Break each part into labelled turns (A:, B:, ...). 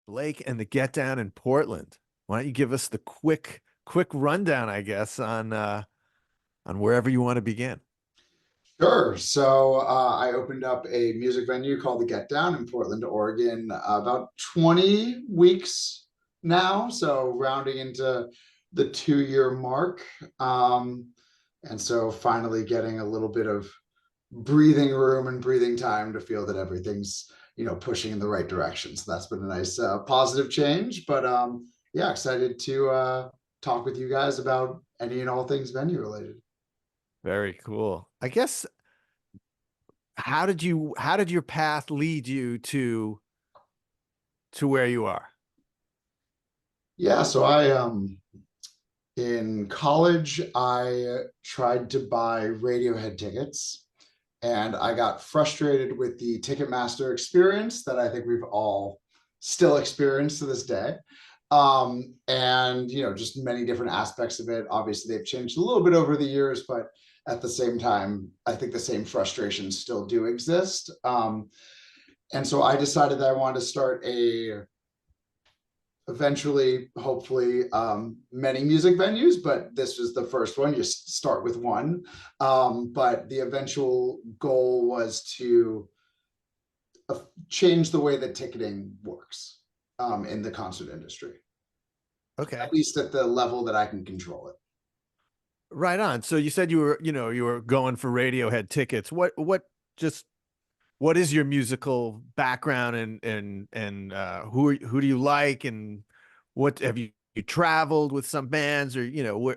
A: Blake and the Get Down in Portland. Why don't you give us the quick rundown, I guess, on wherever you want to begin.
B: Sure. So I opened up a music venue called the Get Down in Portland, Oregon, about 20 weeks now. So rounding into the 2 year mark. Um, and so finally getting a little bit of breathing room and breathing time to feel that everything's, pushing in the right direction. So that's been a nice positive change. But yeah, excited to talk with you guys about any and all things venue related.
A: Very cool. I guess how did your path lead you to where you are?
B: Yeah, so I in college I tried to buy Radiohead tickets and I got frustrated with the Ticketmaster experience that I think we've all still experienced to this day. And just many different aspects of it. Obviously, they've changed a little bit over the years, but at the same time, I think the same frustrations still do exist. And so I decided that I wanted to start a eventually, hopefully, many music venues, but this was the first one. You start with one. But the eventual goal was to change the way that ticketing works in the concert industry,
A: Okay.
B: at least at the level that I can control it.
A: Right on. So you said you were going for Radiohead tickets. Just what is your musical background and who do you like and what have you traveled with some bands or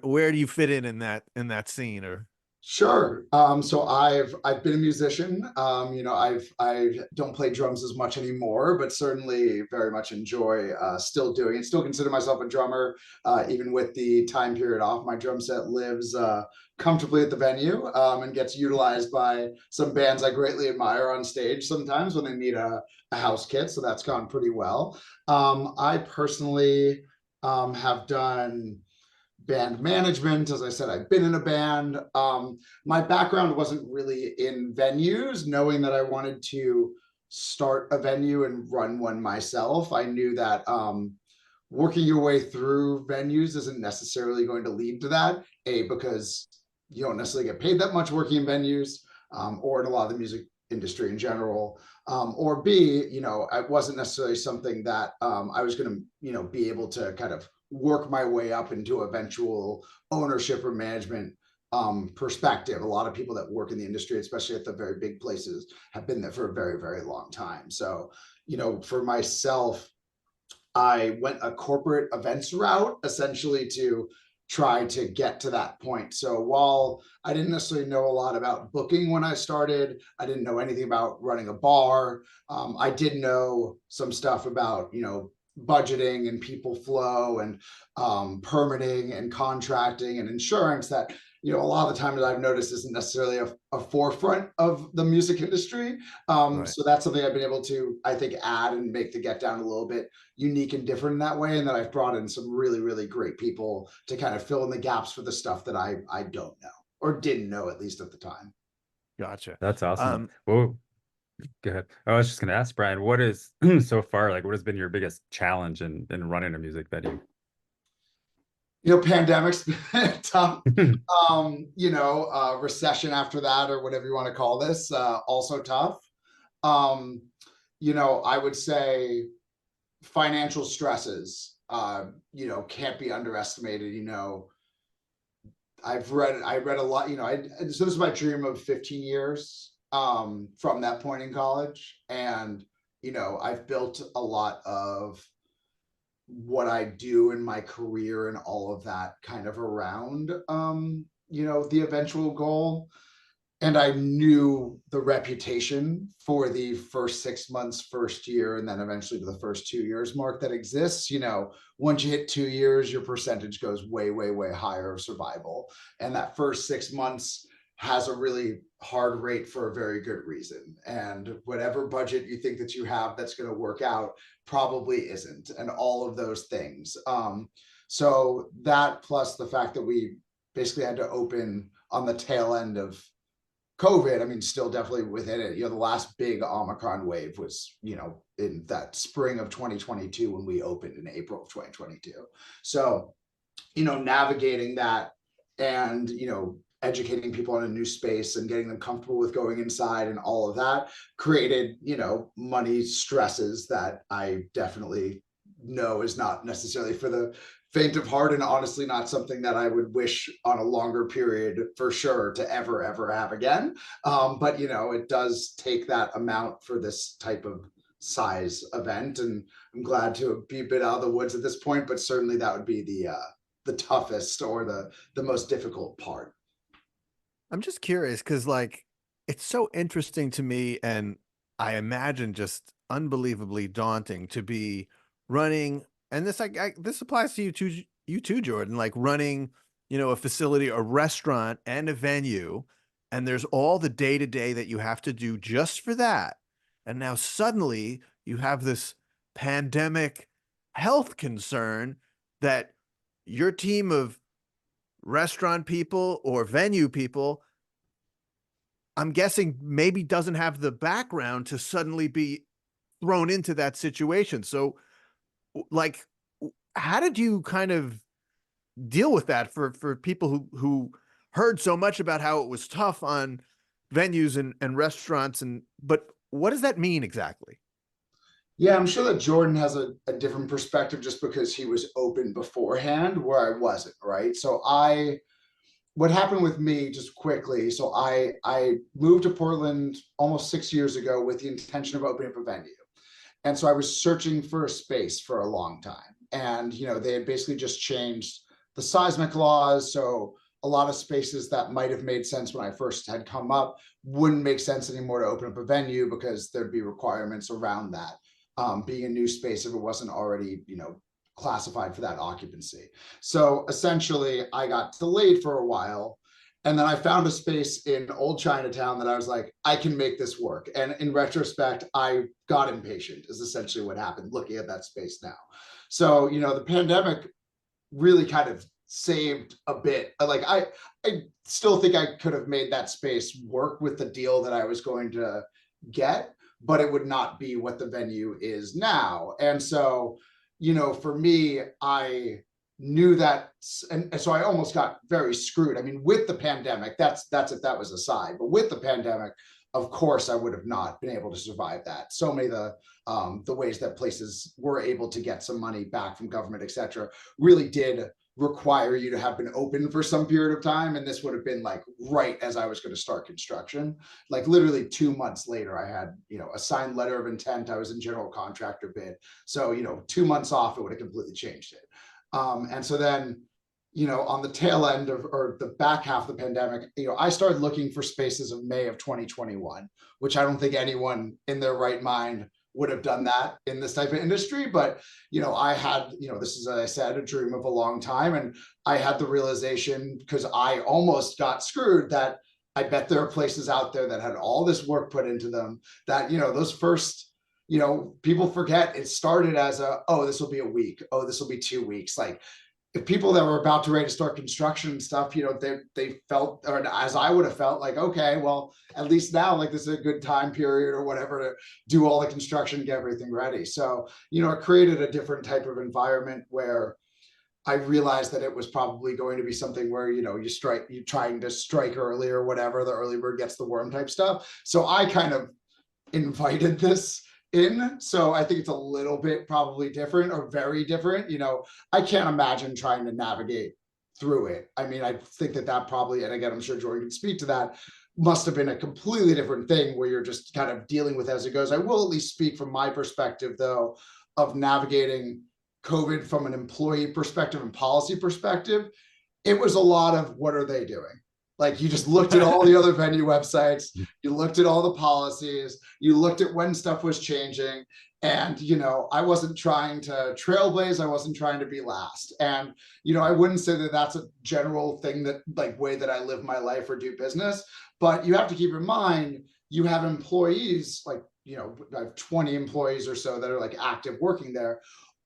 A: where do you fit in that scene or
B: Sure. So I've been a musician. I don't play drums as much anymore, but certainly very much enjoy still doing it. Still consider myself a drummer, even with the time period off. My drum set lives comfortably at the venue and gets utilized by some bands I greatly admire on stage sometimes when they need a house kit. So that's gone pretty well. I personally have done band management. As I said, I've been in a band. My background wasn't really in venues, knowing that I wanted to start a venue and run one myself. I knew that working your way through venues isn't necessarily going to lead to that. A, because you don't necessarily get paid that much working in venues, or in a lot of the music industry in general. Or B, it wasn't necessarily something that I was going to, be able to kind of work my way up into eventual ownership or management perspective. A lot of people that work in the industry, especially at the very big places, have been there for a very, very long time. So, for myself, I went a corporate events route essentially to try to get to that point. So while I didn't necessarily know a lot about booking when I started, I didn't know anything about running a bar. I did know some stuff about, budgeting and people flow and permitting and contracting and insurance that a lot of the times I've noticed isn't necessarily a forefront of the music industry.
A: right.
B: So that's something I've been able to, I think, add and make the Get Down a little bit unique and different in that way. And then I've brought in some really, really great people to kind of fill in the gaps for the stuff that I don't know or didn't know, at least at the time.
A: Gotcha.
C: That's awesome.
A: Um,
C: Well, go ahead. I was just gonna ask Brian, what is so far, like what has been your biggest challenge in running a music venue?
B: Pandemic's been tough. Recession after that, or whatever you want to call this, also tough. Um, I would say financial stresses, can't be underestimated. I read a lot, so this is my dream of 15 years from that point in college. And, I've built a lot of what I do in my career and all of that kind of around, the eventual goal. And I knew the reputation for the first 6 months, first year, and then eventually to the first 2 years mark that exists. Once you hit 2 years, your percentage goes way, way, way higher of survival. And that first 6 months has a really hard rate for a very good reason. And whatever budget you think that you have that's going to work out probably isn't, and all of those things. So that plus the fact that we basically had to open on the tail end of COVID, I mean, still definitely within it. The last big Omicron wave was, in that spring of 2022 when we opened in April of 2022. So, navigating that and, educating people on a new space and getting them comfortable with going inside and all of that created, money stresses that I definitely know is not necessarily for the faint of heart, and honestly not something that I would wish on a longer period for sure to ever have again. But it does take that amount for this type of size event, and I'm glad to be a bit out of the woods at this point, but certainly that would be the toughest or the most difficult part.
A: I'm just curious because, like, it's so interesting to me, and I imagine just unbelievably daunting to be running. And this, this applies to you too, Jordan. Like running, a facility, a restaurant, and a venue, and there's all the day to day that you have to do just for that. And now suddenly you have this pandemic health concern that your team of restaurant people or venue people, I'm guessing, maybe doesn't have the background to suddenly be thrown into that situation. So, like, how did you kind of deal with that for people who heard so much about how it was tough on venues and restaurants, and but what does that mean exactly?
B: Yeah, I'm sure that Jordan has a different perspective just because he was open beforehand where I wasn't, right? So what happened with me just quickly, so I moved to Portland almost 6 years ago with the intention of opening up a venue. And so I was searching for a space for a long time. And they had basically just changed the seismic laws. So a lot of spaces that might have made sense when I first had come up wouldn't make sense anymore to open up a venue because there'd be requirements around that, being a new space if it wasn't already, classified for that occupancy. So essentially, I got delayed for a while. And then I found a space in Old Chinatown that I was like, I can make this work. And in retrospect, I got impatient, is essentially what happened looking at that space now. So, the pandemic really kind of saved a bit. Like I still think I could have made that space work with the deal that I was going to get, but it would not be what the venue is now. And so, for me, I knew that, and so I almost got very screwed. I mean, with the pandemic, that's if that was aside, but with the pandemic, of course, I would have not been able to survive that. So many of the ways that places were able to get some money back from government, et cetera, really did require you to have been open for some period of time. And this would have been like right as I was going to start construction. Like literally 2 months later, I had, a signed letter of intent. I was in general contractor bid. So, 2 months off, it would have completely changed it. And so then, on the tail end of, or the back half of the pandemic, I started looking for spaces of May of 2021, which I don't think anyone in their right mind would have done that in this type of industry. But, I had, this is, as I said, a dream of a long time. And I had the realization, because I almost got screwed, that I bet there are places out there that had all this work put into them that, those first, people forget it started as oh, this will be a week. Oh, this will be 2 weeks. Like, if people that were about to ready to start construction and stuff, they felt, or as I would have felt, like, okay, well, at least now, like, this is a good time period or whatever to do all the construction, get everything ready. So, it created a different type of environment where I realized that it was probably going to be something where, you're trying to strike early or whatever, the early bird gets the worm type stuff. So I kind of invited this in. So I think it's a little bit probably different or very different. I can't imagine trying to navigate through it. I mean, I think that probably, and again, I'm sure Jordan can speak to that, must have been a completely different thing where you're just kind of dealing with as it goes. I will at least speak from my perspective, though, of navigating COVID from an employee perspective and policy perspective. It was a lot of, what are they doing? Like, you just looked at all the other venue websites, you looked at all the policies, you looked at when stuff was changing. And, I wasn't trying to trailblaze, I wasn't trying to be last. And, I wouldn't say that that's a general thing that, like, way that I live my life or do business. But you have to keep in mind, you have employees, like, I have 20 employees or so that are like active working there.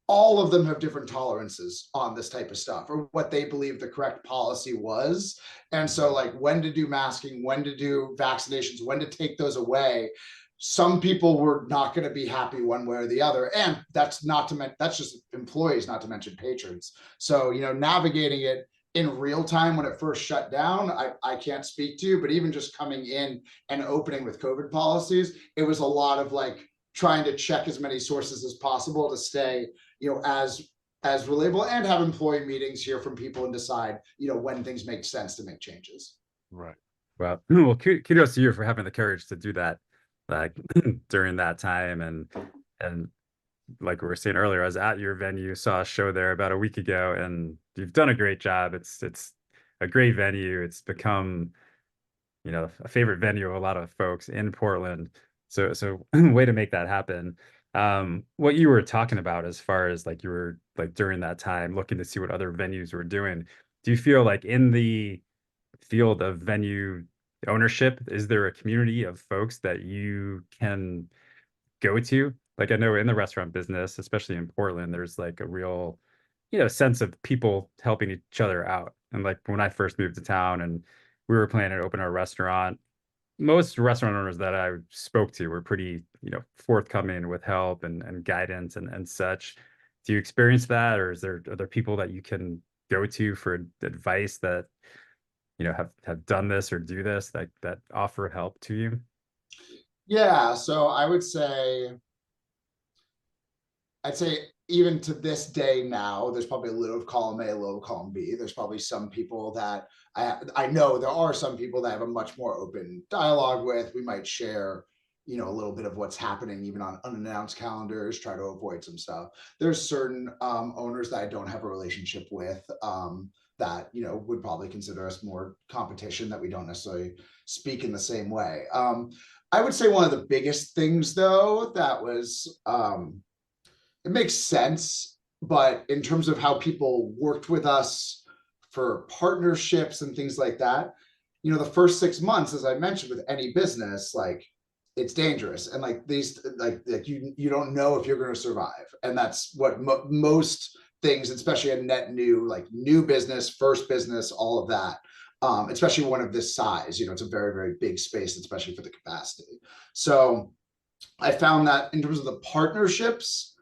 B: all of them have different tolerances on this type of stuff, or what they believe the correct policy was. And so like when to do masking, when to do vaccinations, when to take those away, some people were not going to be happy one way or the other. And that's not to mention, that's just employees, not to mention patrons. So, you know, navigating it in real time when it first shut down, I can't speak to, but even just coming in and opening with COVID policies, it was a lot of like trying to check as many sources as possible to stay, you know, as relatable, and have employee meetings, hear from people, and decide, you know, when things make sense to make changes.
A: Right.
C: Well, well, kudos to you for having the courage to do that, like during that time. And like we were saying earlier, I was at your venue, saw a show there about a week ago, and you've done a great job. It's a great venue. It's become, you know, a favorite venue of a lot of folks in Portland. So way to make that happen. What you were talking about as far as like you were like during that time looking to see what other venues were doing, do you feel like in the field of venue ownership, is there a community of folks that you can go to? Like I know in the restaurant business, especially in Portland, there's like a real, you know, sense of people helping each other out. And like when I first moved to town and we were planning to open our restaurant, most restaurant owners that I spoke to were pretty, you know, forthcoming with help and guidance and such. Do you experience that, or are there people that you can go to for advice that, you know, have done this or do this, that offer help to you?
B: Yeah, so I'd say even to this day now, there's probably a little of column A, a little of column B. There's probably some people that I know there are some people that have a much more open dialogue with. We might share, you know, a little bit of what's happening even on unannounced calendars, try to avoid some stuff. There's certain owners that I don't have a relationship with, that, you know, would probably consider us more competition, that we don't necessarily speak in the same way. I would say one of the biggest things though, that was, it makes sense, but in terms of how people worked with us for partnerships and things like that, you know, the first 6 months, as I mentioned, with any business, like it's dangerous, and like these, like you don't know if you're going to survive, and that's what most things, especially a net new, like new business, first business, all of that. Especially one of this size, you know, it's a very, very big space, especially for the capacity. So I found that in terms of the partnerships,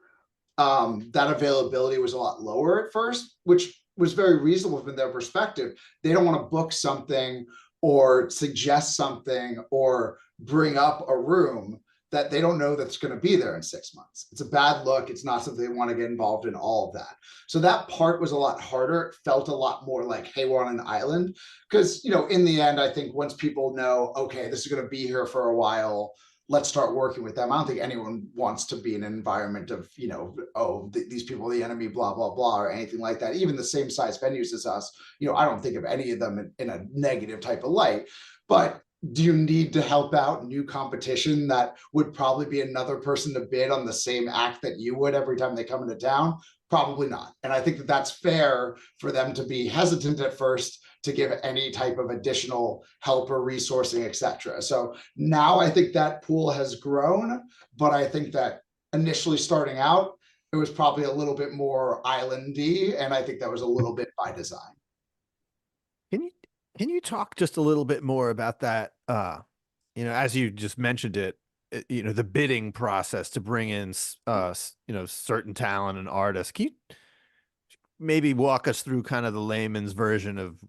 B: that availability was a lot lower at first, which was very reasonable from their perspective. They don't want to book something or suggest something or bring up a room that they don't know that's going to be there in 6 months. It's a bad look. It's not something they want to get involved in, all of that. So that part was a lot harder. It felt a lot more like, hey, we're on an island. Because, you know, in the end, I think once people know, okay, this is going to be here for a while, let's start working with them. I don't think anyone wants to be in an environment of, you know, oh, these people are the enemy, blah, blah, blah, or anything like that. Even the same size venues as us, you know, I don't think of any of them in a negative type of light. But do you need to help out new competition that would probably be another person to bid on the same act that you would every time they come into town? Probably not. And I think that that's fair for them to be hesitant at first to give any type of additional help or resourcing, etc. So now I think that pool has grown, but I think that initially starting out, it was probably a little bit more islandy, and I think that was a little bit by design.
A: Can you talk just a little bit more about that? You know, as you just mentioned it, you know, the bidding process to bring in, you know, certain talent and artists. Can you maybe walk us through kind of the layman's version of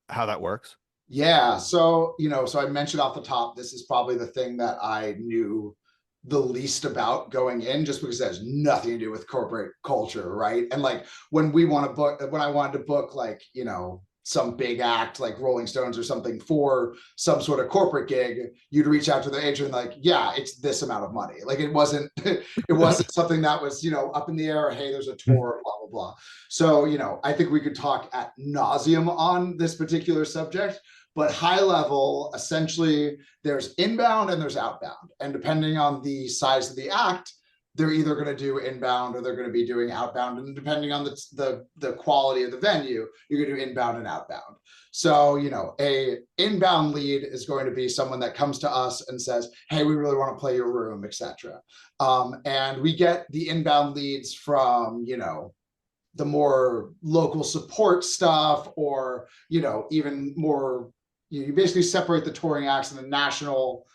A: how that works?
B: Yeah, so, you know, so I mentioned off the top, this is probably the thing that I knew the least about going in, just because it has nothing to do with corporate culture, right? And like when I wanted to book, like, you know, some big act like Rolling Stones or something for some sort of corporate gig, you'd reach out to the agent like, yeah, it's this amount of money. Like it wasn't it wasn't something that was, you know, up in the air, hey, there's a tour, blah, blah, blah. So, you know, I think we could talk ad nauseum on this particular subject, but high level, essentially there's inbound and there's outbound. And depending on the size of the act, they're either going to do inbound or they're going to be doing outbound, and depending on the quality of the venue, you're going to do inbound and outbound. So, you know, a inbound lead is going to be someone that comes to us and says, hey, we really want to play your room, etc. And we get the inbound leads from, you know, the more local support stuff, or, you know, even more, you basically separate the touring acts and the national,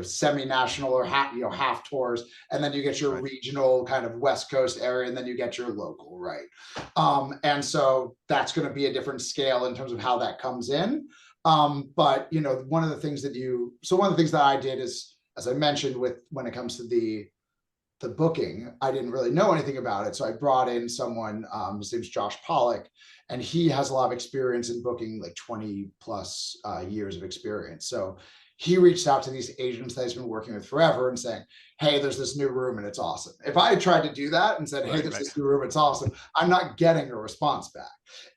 B: semi-national or half tours, and then you get your regional kind of West Coast area, and then you get your local, right? And so that's going to be a different scale in terms of how that comes in. But you know, one of the things that I did is, as I mentioned, when it comes to the booking, I didn't really know anything about it. So I brought in someone, his name's Josh Pollock, and he has a lot of experience in booking, like 20 plus years of experience. So he reached out to these agents that he's been working with forever and saying, hey, there's this new room and it's awesome. If I had tried to do that and said, hey, there's this new room, it's awesome, I'm not getting a response back.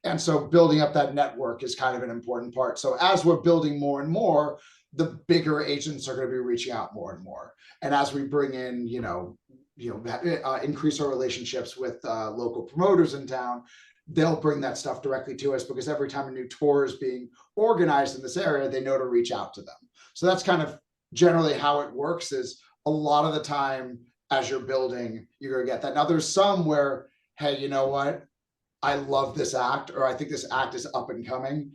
B: And so building up that network is kind of an important part. So as we're building more and more, the bigger agents are going to be reaching out more and more. And as we bring in, increase our relationships with local promoters in town, they'll bring that stuff directly to us, because every time a new tour is being organized in this area, they know to reach out to them. So that's kind of generally how it works. Is a lot of the time as you're building, you're going to get that. Now there's some where, hey, you know what? I love this act, or I think this act is up and coming.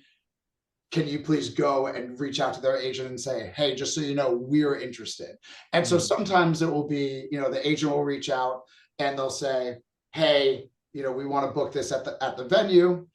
B: Can you please go and reach out to their agent and say, hey, just so you know, we're interested. And so sometimes it will be, the agent will reach out and they'll say, hey, we want to book this at the venue.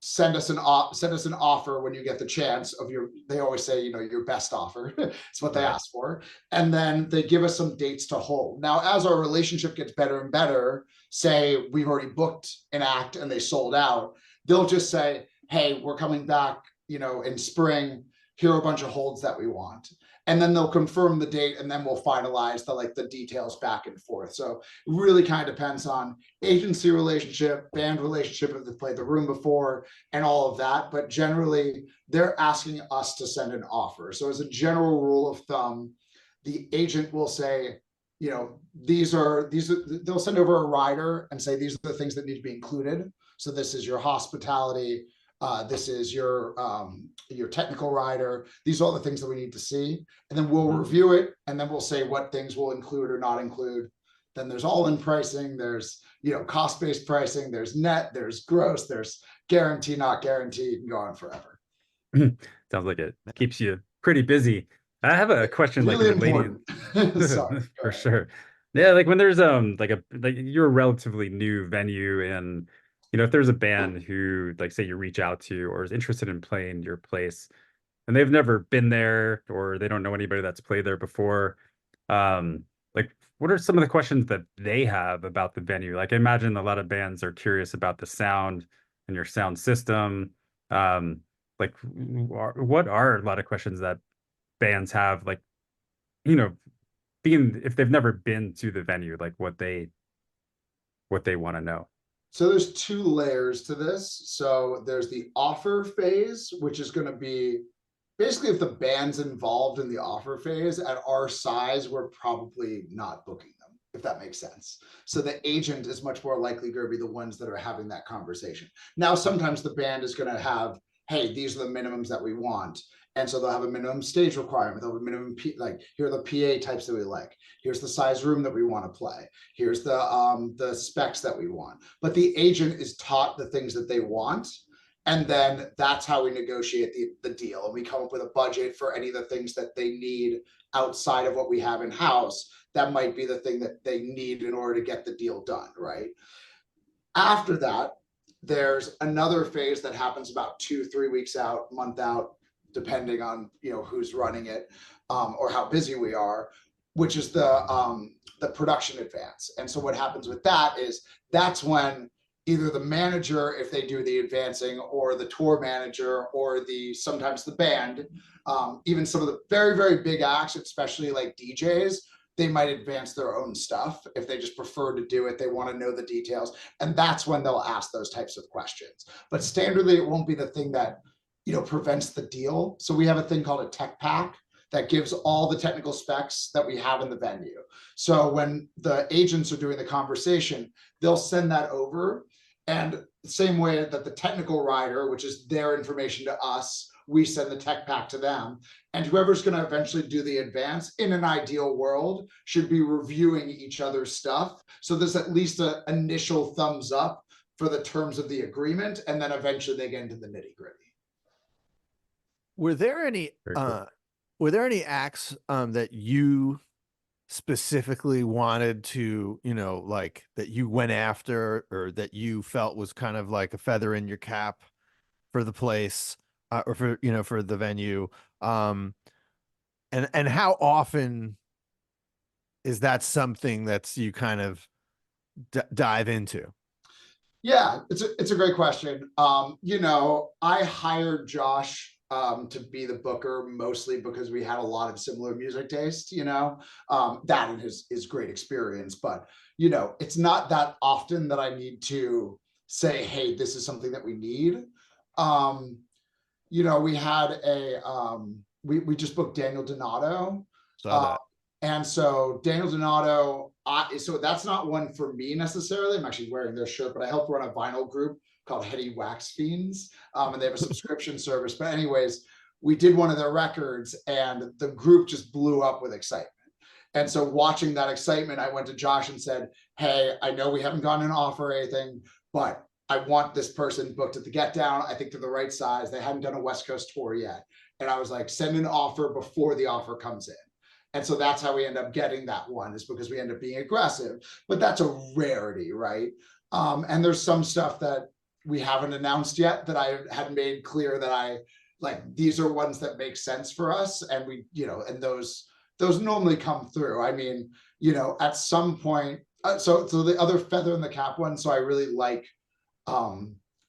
B: Send us an offer when you get the chance of they always say, your best offer. It's what they ask for. And then they give us some dates to hold. Now, as our relationship gets better and better, say we've already booked an act and they sold out, they'll just say, hey, we're coming back, in spring, here are a bunch of holds that we want. And then they'll confirm the date, and then we'll finalize the details back and forth. So it really kind of depends on agency relationship, band relationship, if they played the room before, and all of that. But generally, they're asking us to send an offer. So as a general rule of thumb, the agent will say, they'll send over a rider and say, these are the things that need to be included. So this is your hospitality, this is your technical rider. These are all the things that we need to see. And then we'll review it, and then we'll say what things we'll include or not include. Then there's all-in pricing, there's cost-based pricing, there's net, there's gross, there's guarantee, not guarantee, and go on forever.
C: Sounds like it keeps you pretty busy. I have a question,
B: really important.
C: Sorry, for sure. Yeah, like when there's you're a relatively new venue, and if there's a band who, say, you reach out to or is interested in playing your place, and they've never been there or they don't know anybody that's played there before, what are some of the questions that they have about the venue? Like, I imagine a lot of bands are curious about the sound and your sound system. What are a lot of questions that bands have, if they've never been to the venue, what they want to know?
B: So there's two layers to this. So there's the offer phase, which is going to be basically if the band's involved in the offer phase. At our size, we're probably not booking them, if that makes sense. So the agent is much more likely going to be the ones that are having that conversation. Now, sometimes the band is going to have, hey, these are the minimums that we want. And so they'll have a minimum stage requirement. They'll have a minimum, here are the PA types that we like. Here's the size room that we want to play. Here's the specs that we want. But the agent is taught the things that they want. And then that's how we negotiate the deal. And we come up with a budget for any of the things that they need outside of what we have in house. That might be the thing that they need in order to get the deal done, right? After that, there's another phase that happens about 2-3 weeks out, month out, depending on who's running it or how busy we are, which is the production advance. And so what happens with that is that's when either the manager, if they do the advancing, or the tour manager, or sometimes the band, even some of the very, very big acts, especially like DJs, they might advance their own stuff. If they just prefer to do it, they want to know the details. And that's when they'll ask those types of questions. But standardly, it won't be the thing that prevents the deal. So we have a thing called a tech pack that gives all the technical specs that we have in the venue. So when the agents are doing the conversation, they'll send that over. And the same way that the technical writer, which is their information to us, we send the tech pack to them. And whoever's going to eventually do the advance, in an ideal world, should be reviewing each other's stuff. So there's at least an initial thumbs up for the terms of the agreement, and then eventually they get into the nitty gritty.
A: Were there any
C: Very cool.
A: were there any acts that you specifically wanted to, you know, like that you went after, or that you felt was kind of like a feather in your cap for the place, or for, you know, for the venue? And how often is that something that's you kind of dive into?
B: Yeah, it's a great question. You know, I hired Josh to be the booker mostly because we had a lot of similar music taste, you know, that and his great experience. But, you know, it's not that often that I need to say, hey, this is something that we need. You know, we had we just booked Daniel Donato.
A: Saw that.
B: And so Daniel Donato, so that's not one for me necessarily. I'm actually wearing their shirt, but I help run a vinyl group called Heady Wax Fiends, and they have a subscription service. But anyways, we did one of their records, and the group just blew up with excitement. And so watching that excitement, I went to Josh and said, hey, I know we haven't gotten an offer or anything, but I want this person booked at the Get Down. I think they're the right size. They hadn't done a West Coast tour yet. And I was like, send an offer before the offer comes in. And so that's how we end up getting that one, is because we end up being aggressive. But that's a rarity, right? And there's some stuff that we haven't announced yet that I had made clear that I like, these are ones that make sense for us. And we, you know, and those normally come through. I mean, you know, at some point, so the other feather in the cap one, so I really like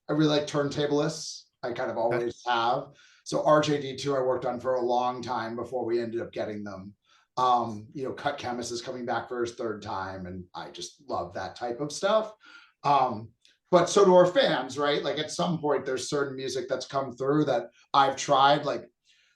B: turntablists. I kind of always have. So RJD2 I worked on for a long time before we ended up getting them. You know, Cut Chemist is coming back for his third time, and I just love that type of stuff. But so do our fans, right? Like at some point there's certain music that's come through that I've tried, like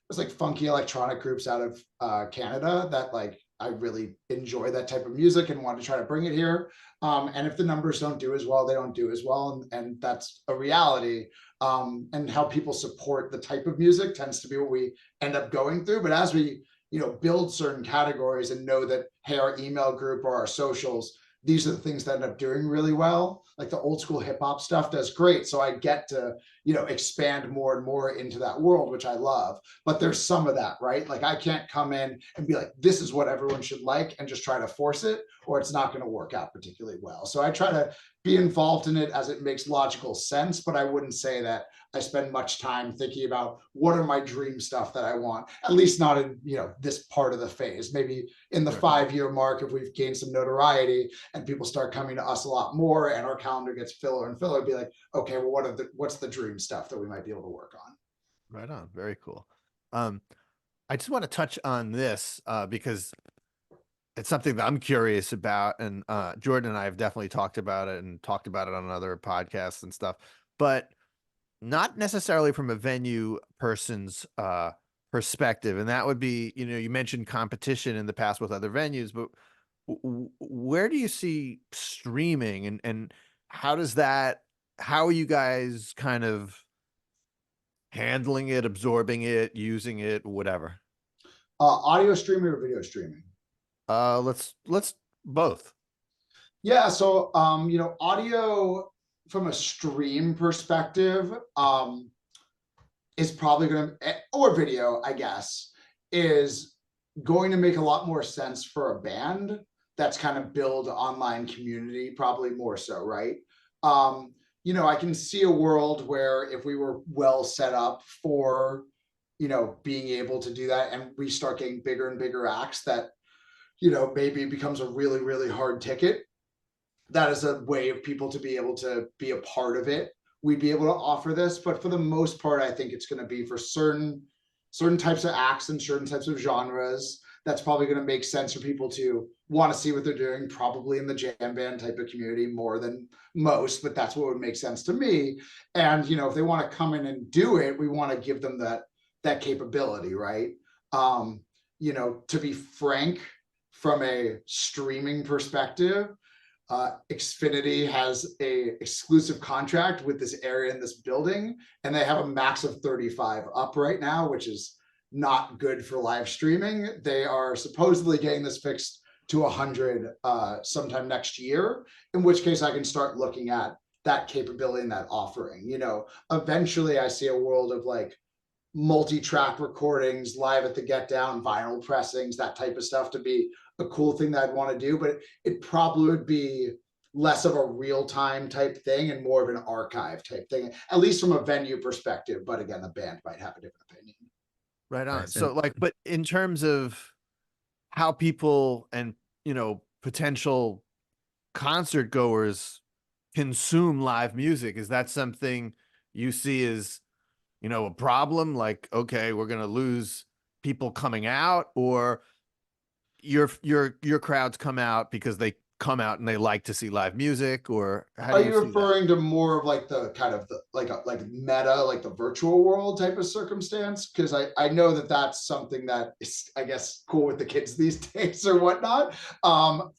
B: there's like funky electronic groups out of Canada that like I really enjoy that type of music and want to try to bring it here. And if the numbers don't do as well, they don't do as well. And that's a reality. And how people support the type of music tends to be what we end up going through. But as we, you know, build certain categories and know that, hey, our email group or our socials, these are the things that end up doing really well. Like the old school hip hop stuff does great. So I get to, you know, expand more and more into that world, which I love. But there's some of that, right? Like I can't come in and be like, this is what everyone should like and just try to force it, or it's not going to work out particularly well. So I try to be involved in it as it makes logical sense, but I wouldn't say that I spend much time thinking about what are my dream stuff that I want, at least not in, you know, this part of the phase. Maybe in the 5-year mark, if we've gained some notoriety and people start coming to us a lot more and our calendar gets filler and filler, be like, okay, well, what's the dream stuff that we might be able to work on?
A: Right on. Very cool. I just want to touch on this because it's something that I'm curious about, and Jordan and I have definitely talked about it on other podcasts and stuff, but not necessarily from a venue person's perspective. And that would be, you know, you mentioned competition in the past with other venues, but where do you see streaming, and how are you guys kind of handling it, absorbing it, using it, whatever?
B: Audio streaming or video streaming?
A: Let's both.
B: Yeah, so you know, audio from a stream perspective is probably going to, or video, I guess, is going to make a lot more sense for a band that's kind of build online community, probably more so, right? You know, I can see a world where if we were well set up for, you know, being able to do that, and we start getting bigger and bigger acts that, you know, maybe it becomes a really, really hard ticket. That is a way of people to be able to be a part of it. We'd be able to offer this, but for the most part, I think it's going to be for certain types of acts and certain types of genres. That's probably going to make sense for people to want to see what they're doing, probably in the jam band type of community more than most, but that's what would make sense to me. And, you know, if they want to come in and do it, we want to give them that capability, right? you know, to be frank, from a streaming perspective, Xfinity has a exclusive contract with this area in this building, and they have a max of 35 up right now, which is not good for live streaming. They are supposedly getting this fixed to 100 sometime next year, in which case I can start looking at that capability and that offering. You know, eventually I see a world of like multi-track recordings, live at the Get Down, vinyl pressings, that type of stuff to be a cool thing that I'd want to do, but it probably would be less of a real-time type thing and more of an archive type thing, at least from a venue perspective. But again, the band might have a different opinion.
A: Right on.
C: Nice.
A: So like, but in terms of how people and, you know, potential concert goers consume live music, is that something you see as, you know, a problem? Like, okay, we're going to lose people coming out, or your crowds come out because they come out and they like to see live music, or how
B: Are
A: do you
B: you
A: see that?
B: referring to more of like the kind of the like meta, like the virtual world type of circumstance? Because I know that that's something that is, I guess, cool with the kids these days or whatnot.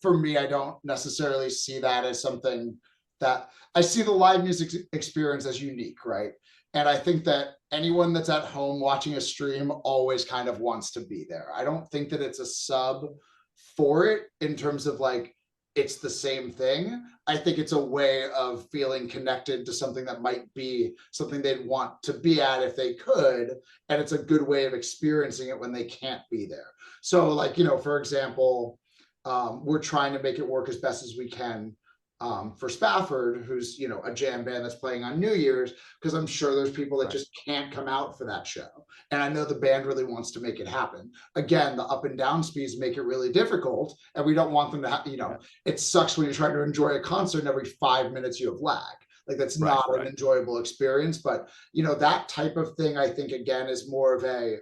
B: For me, I don't necessarily see that as something that I see the live music experience as unique, right? And I think that anyone that's at home watching a stream always kind of wants to be there. I don't think that it's a sub for it in terms of like it's the same thing. I think it's a way of feeling connected to something that might be something they'd want to be at if they could. And it's a good way of experiencing it when they can't be there. So, like, you know, for example, we're trying to make it work as best as we can for Spafford, who's, you know, a jam band that's playing on New Year's, because I'm sure there's people that
A: Right.
B: just can't come out for that show. And I know the band really wants to make it happen. Again, the up and down speeds make it really difficult, and we don't want them to have, you know, it sucks when you're trying to enjoy a concert and every 5 minutes you have lag. Like that's
A: Right,
B: not an
A: right.
B: enjoyable experience. But you know, that type of thing, I think again is more of a,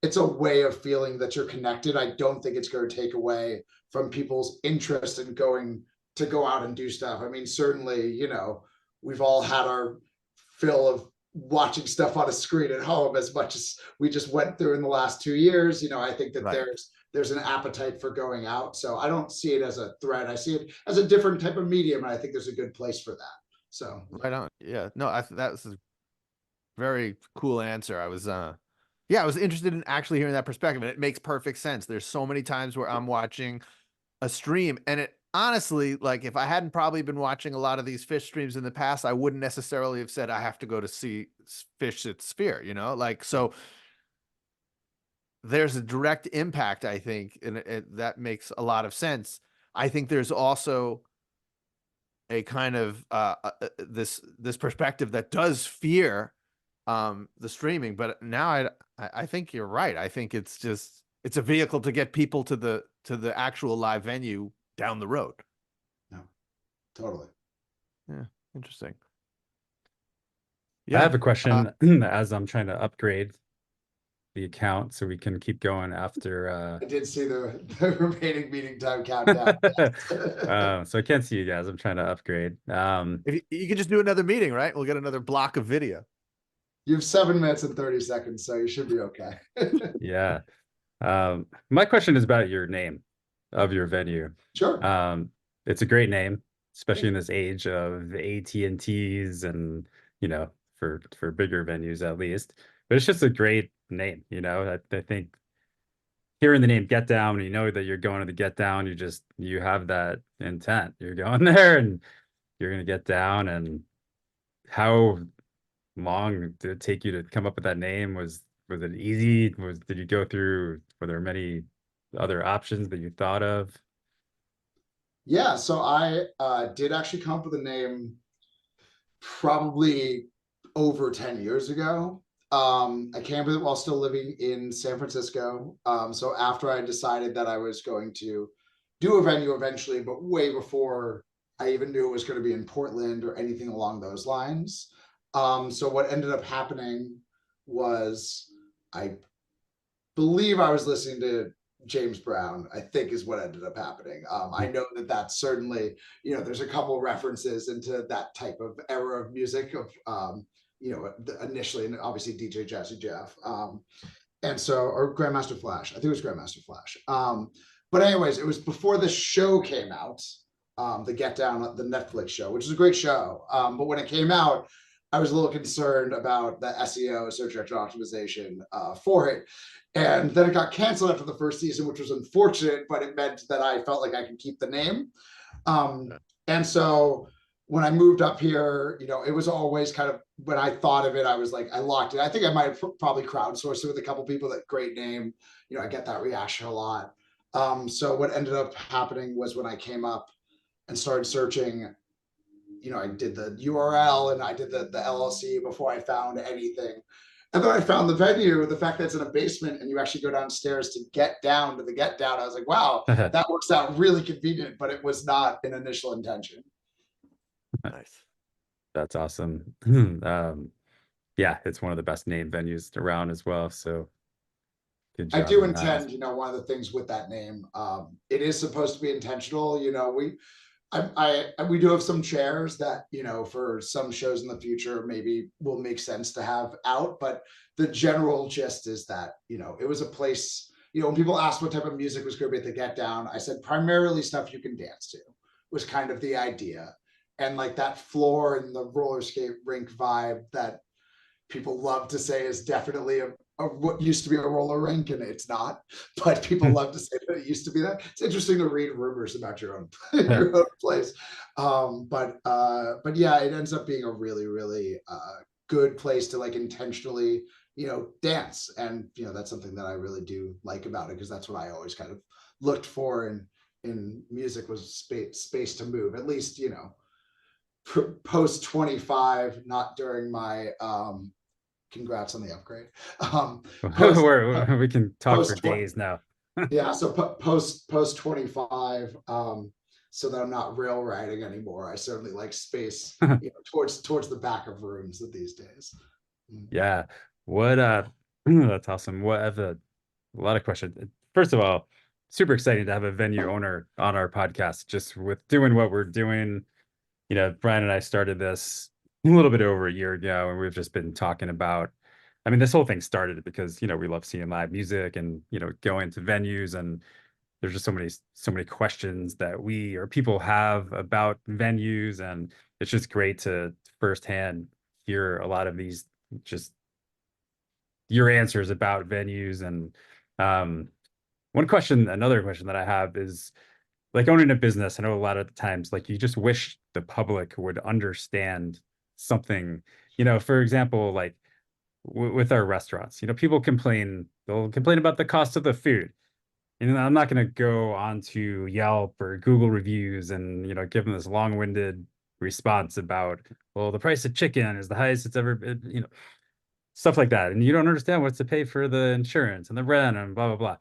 B: it's a way of feeling that you're connected. I don't think it's going to take away from people's interest in going to go out and do stuff. I mean, certainly, you know, we've all had our fill of watching stuff on a screen at home as much as we just went through in the last 2 years. You know, I think that
A: Right.
B: there's an appetite for going out. So I don't see it as a threat. I see it as a different type of medium, and I think there's a good place for that. So
A: Right on. Yeah. No, that was a very cool answer. Yeah, I was interested in actually hearing that perspective, and it makes perfect sense. There's so many times where I'm watching a stream, and it honestly, like, if I hadn't probably been watching a lot of these Fish streams in the past, I wouldn't necessarily have said I have to go to see Fish at Sphere, you know, like, so there's a direct impact, I think, and that makes a lot of sense. I think there's also a kind of this perspective that does fear the streaming, but now I think you're right. I think it's just it's a vehicle to get people to the actual live venue down the road.
B: no, totally.
A: Yeah, interesting.
C: I have
A: Yeah.
C: a question as I'm trying to upgrade the account so we can keep going after
B: I did see the remaining meeting time countdown.
C: so I can't see you guys. I'm trying to upgrade.
A: If you could just do another meeting, right? We'll get another block of video.
B: You have 7 minutes and 30 seconds, so you should be okay.
C: Yeah. My question is about your name of your venue.
B: Sure.
C: It's a great name, especially in this age of AT&Ts and, you know, for bigger venues at least. But it's just a great name, you know. I think hearing the name Get Down, you know that you're going to the Get Down, you have that intent. You're going there and you're gonna get down. And how long did it take you to come up with that name? Was it easy? Did you go through, were there many other options that you thought of?
B: Yeah, so I did actually come up with a name probably over 10 years ago. I came up with it while still living in San Francisco. So after I decided that I was going to do a venue eventually, but way before I even knew it was going to be in Portland or anything along those lines. So what ended up happening was I believe I was listening to James Brown, I think is what ended up happening. I know that that's certainly, you know, there's a couple references into that type of era of music of, you know, initially, and obviously DJ Jazzy Jeff. And so, or Grandmaster Flash, I think it was Grandmaster Flash. But anyways, it was before the show came out, the Get Down, the Netflix show, which is a great show. But when it came out, I was a little concerned about the SEO, search engine optimization, for it. And then it got canceled after the first season, which was unfortunate, but it meant that I felt like I could keep the name. And so when I moved up here, you know, it was always kind of, when I thought of it, I was like, I locked it. I think I might have probably crowdsourced it with a couple people. That great name, you know, I get that reaction a lot. So what ended up happening was when I came up and started searching, you know, I did the URL and I did the LLC before I found anything. And then I found the venue, the fact that it's in a basement and you actually go downstairs to get down to the Get Down. I was like, wow, that works out really convenient, but it was not an initial intention.
A: Nice.
C: That's awesome. Yeah, it's one of the best named venues around as well. So good
B: I
C: job
B: do
C: on that.
B: intend, you know, one of the things with that name, it is supposed to be intentional. You know, we do have some chairs that, you know, for some shows in the future, maybe will make sense to have out. But the general gist is that, you know, it was a place, you know, when people asked what type of music was going to be at the Get Down, I said primarily stuff you can dance to was kind of the idea. And like that floor and the roller skate rink vibe that people love to say is definitely what used to be a roller rink, and it's not, but people love to say that it used to be that. It's interesting to read rumors about your own your own place. But yeah, it ends up being a really, really good place to like intentionally, you know, dance. And you know, that's something that I really do like about it, because that's what I always kind of looked for in music, was space to move, at least, you know, post 25, not during my congrats on the upgrade.
C: We can talk for days now.
B: Yeah, so post 25, so that I'm not rail riding anymore. I certainly like space, you know, towards the back of rooms these days.
C: Yeah. What that's awesome. What I have a lot of questions. First of all, super exciting to have a venue owner on our podcast. Just with doing what we're doing, you know, Brian and I started this a little bit over a year ago, and we've just been talking about, I mean, this whole thing started because, you know, we love seeing live music and, you know, going to venues, and there's just so many questions that we or people have about venues, and it's just great to firsthand hear a lot of these, just your answers about venues. And another question that I have is, like, owning a business, I know a lot of the times, like, you just wish the public would understand something, you know, for example, like with our restaurants, you know, they'll complain about the cost of the food. And I'm not going to go on to Yelp or Google reviews and, you know, give them this long-winded response about, well, the price of chicken is the highest it's ever been, you know, stuff like that. And you don't understand what's to pay for the insurance and the rent and blah, blah, blah.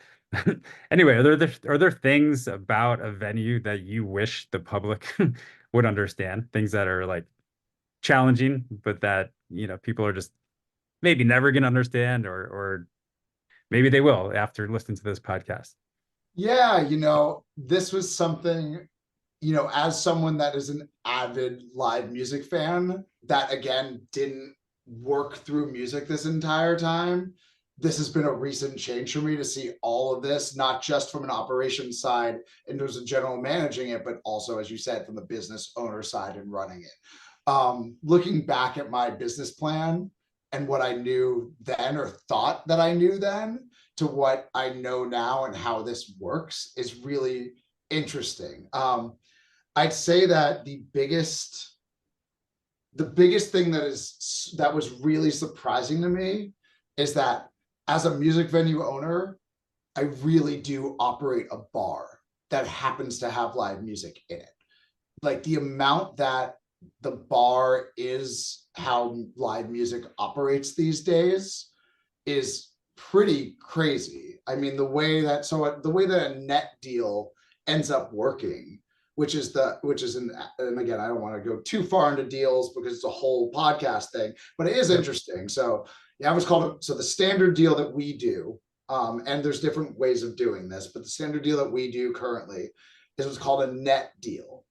C: Anyway, are there things about a venue that you wish the public would understand? Things that are like challenging, but that, you know, people are just maybe never going to understand, or maybe they will after listening to this podcast.
B: Yeah, you know, this was something, you know, as someone that is an avid live music fan that again didn't work through music this entire time, this has been a recent change for me to see all of this, not just from an operations side in terms of general managing it, but also, as you said, from the business owner side and running it. Looking back at my business plan and what I knew then, or thought that I knew then, to what I know now and how this works is really interesting. I'd say that the biggest thing that was really surprising to me is that as a music venue owner, I really do operate a bar that happens to have live music in it. Like the amount that the bar is how live music operates these days is pretty crazy. I mean, the way that a net deal ends up working, which is and again, I don't want to go too far into deals because it's a whole podcast thing, but it is interesting. So yeah, the standard deal that we do, and there's different ways of doing this, but the standard deal that we do currently is what's called a net deal.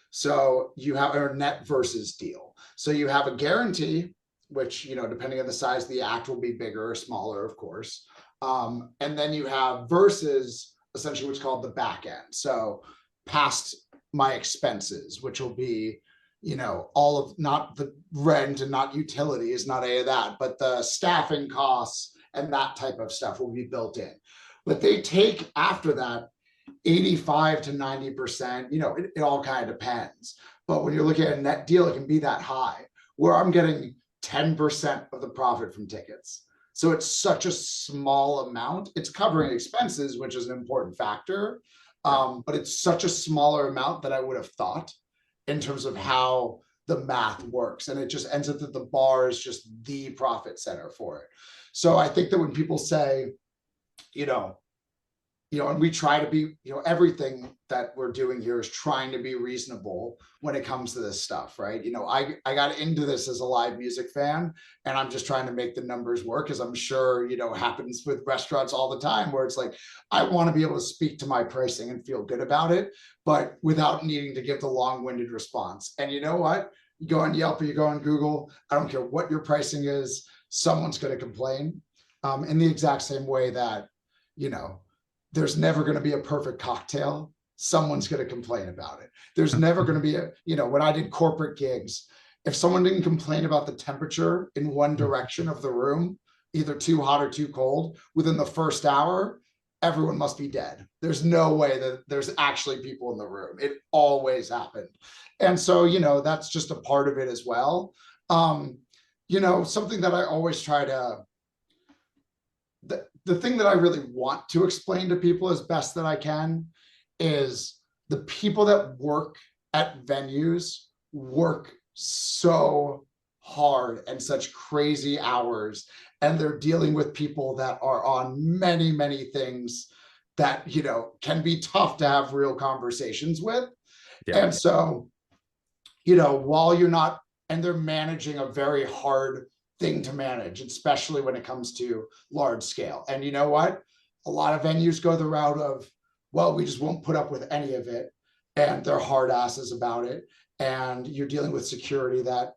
B: So you have a net versus deal. So you have a guarantee, which, you know, depending on the size of the act will be bigger or smaller, of course. And then you have versus essentially what's called the back end. So past my expenses, which will be, all of, not the rent and not utilities, not any of that, but the staffing costs and that type of stuff will be built in. But they take after that 85 to 90%, it all kind of depends. But when you're looking at a net deal, it can be that high where I'm getting 10% of the profit from tickets. So it's such a small amount. It's covering expenses, which is an important factor. But it's such a smaller amount that I would have thought in terms of how the math works. And it just ends up that the bar is just the profit center for it. So I think that when people say, and we try to be, everything that we're doing here is trying to be reasonable when it comes to this stuff, right? I got into this as a live music fan, and I'm just trying to make the numbers work, as I'm sure, happens with restaurants all the time, where it's like, I want to be able to speak to my pricing and feel good about it, but without needing to give the long-winded response. And you know what? You go on Yelp or you go on Google, I don't care what your pricing is, someone's going to complain. In the exact same way that, there's never going to be a perfect cocktail. Someone's going to complain about it. There's never going to be when I did corporate gigs, if someone didn't complain about the temperature in one direction of the room, either too hot or too cold, within the first hour, everyone must be dead. There's no way that there's actually people in the room. It always happened. And so, that's just a part of it as well. Something that I always try to, the thing that I really want to explain to people as best that I can is the people that work at venues work so hard and such crazy hours, and they're dealing with people that are on many, many things that, can be tough to have real conversations with. Yeah. And so, while you're not, and they're managing a very hard thing to manage, especially when it comes to large scale. And you know what? A lot of venues go the route of, well, we just won't put up with any of it. And they're hard asses about it. And you're dealing with security that,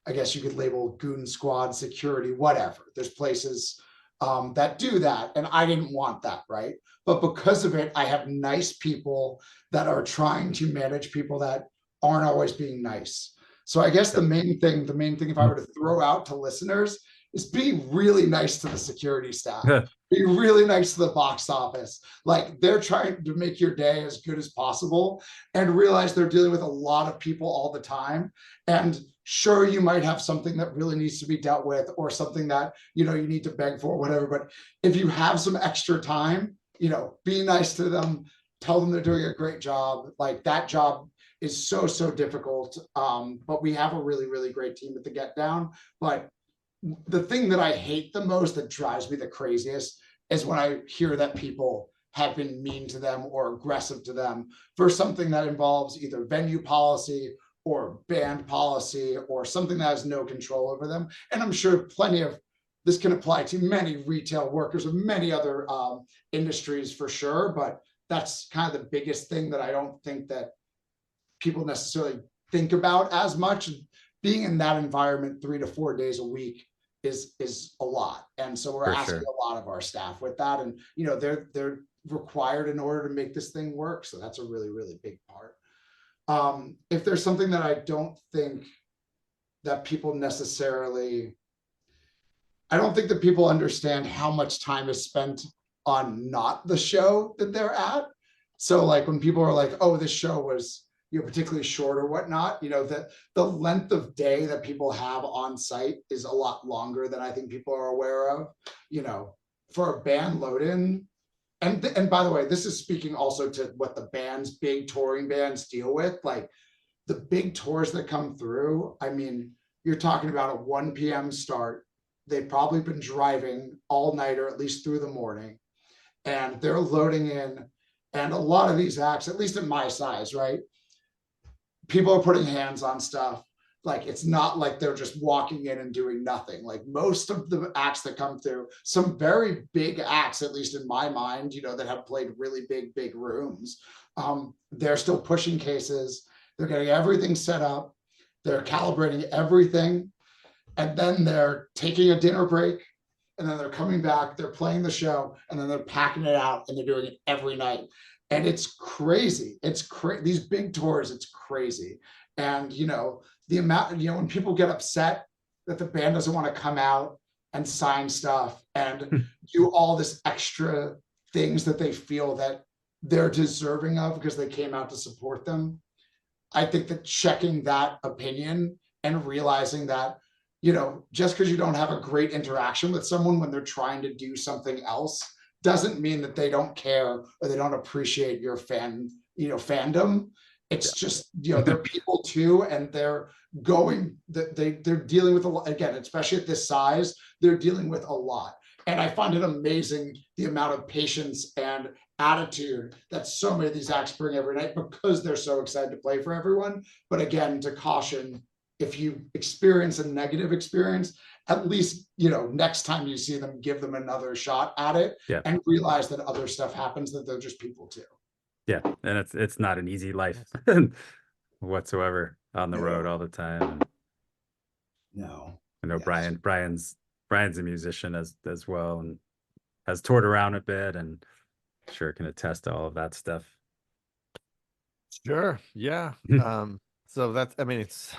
B: I guess you could label goon squad security, whatever. There's places that do that. And I didn't want that, right? But because of it, I have nice people that are trying to manage people that aren't always being nice. So I guess the main thing, if I were to throw out to listeners, is be really nice to the security staff. Be really nice to the box office. Like, they're trying to make your day as good as possible, and realize they're dealing with a lot of people all the time. And sure, you might have something that really needs to be dealt with, or something that, you need to beg for, whatever. But if you have some extra time, be nice to them, tell them they're doing a great job. Like, that job is so difficult. But we have a really, really great team at the Get Down. But the thing that I hate the most, that drives me the craziest, is when I hear that people have been mean to them or aggressive to them for something that involves either venue policy or band policy, or something that has no control over them. And I'm sure plenty of this can apply to many retail workers and many other industries for sure. But that's kind of the biggest thing that I don't think that people necessarily think about as much. Being in that environment 3 to 4 days a week is a lot. And so we're asking a lot of our staff with that. And, they're required in order to make this thing work. So that's a really, really big part. If there's something that I don't think that people necessarily, I don't think that people understand how much time is spent on not the show that they're at. So like, when people are like, oh, this show was, particularly short or whatnot, the length of day that people have on site is a lot longer than I think people are aware of. For a band load in, and by the way, this is speaking also to what the bands, big touring bands, deal with. Like, the big tours that come through, I mean, you're talking about a 1 p.m. start. They've probably been driving all night, or at least through the morning, and they're loading in. And a lot of these acts, at least at my size, right, people are putting hands on stuff. Like, it's not like they're just walking in and doing nothing. Like, most of the acts that come through, some very big acts, at least in my mind, that have played really big rooms, they're still pushing cases. They're getting everything set up. They're calibrating everything. And then they're taking a dinner break. and then they're coming back, they're playing the show, and then they're packing it out, and they're doing it every night. And it's crazy. These big tours, it's crazy. And, the amount, when people get upset that the band doesn't want to come out and sign stuff and do all this extra things that they feel that they're deserving of because they came out to support them. I think that checking that opinion and realizing that, just because you don't have a great interaction with someone when they're trying to do something else doesn't mean that they don't care or they don't appreciate your fandom. It's just, they're people too, and they're dealing with a lot, again, especially at this size, they're dealing with a lot. And I find it amazing the amount of patience and attitude that so many of these acts bring every night because they're so excited to play for everyone. But again, to caution, if you experience a negative experience, at least, next time you see them, give them another shot at it, and realize that other stuff happens, that they're just people too.
C: Yeah, and it's not an easy life whatsoever on the road all the time.
B: No.
C: I know Brian's a musician as well, and has toured around a bit, and sure can attest to all of that stuff.
A: Sure. Yeah. So that's, it's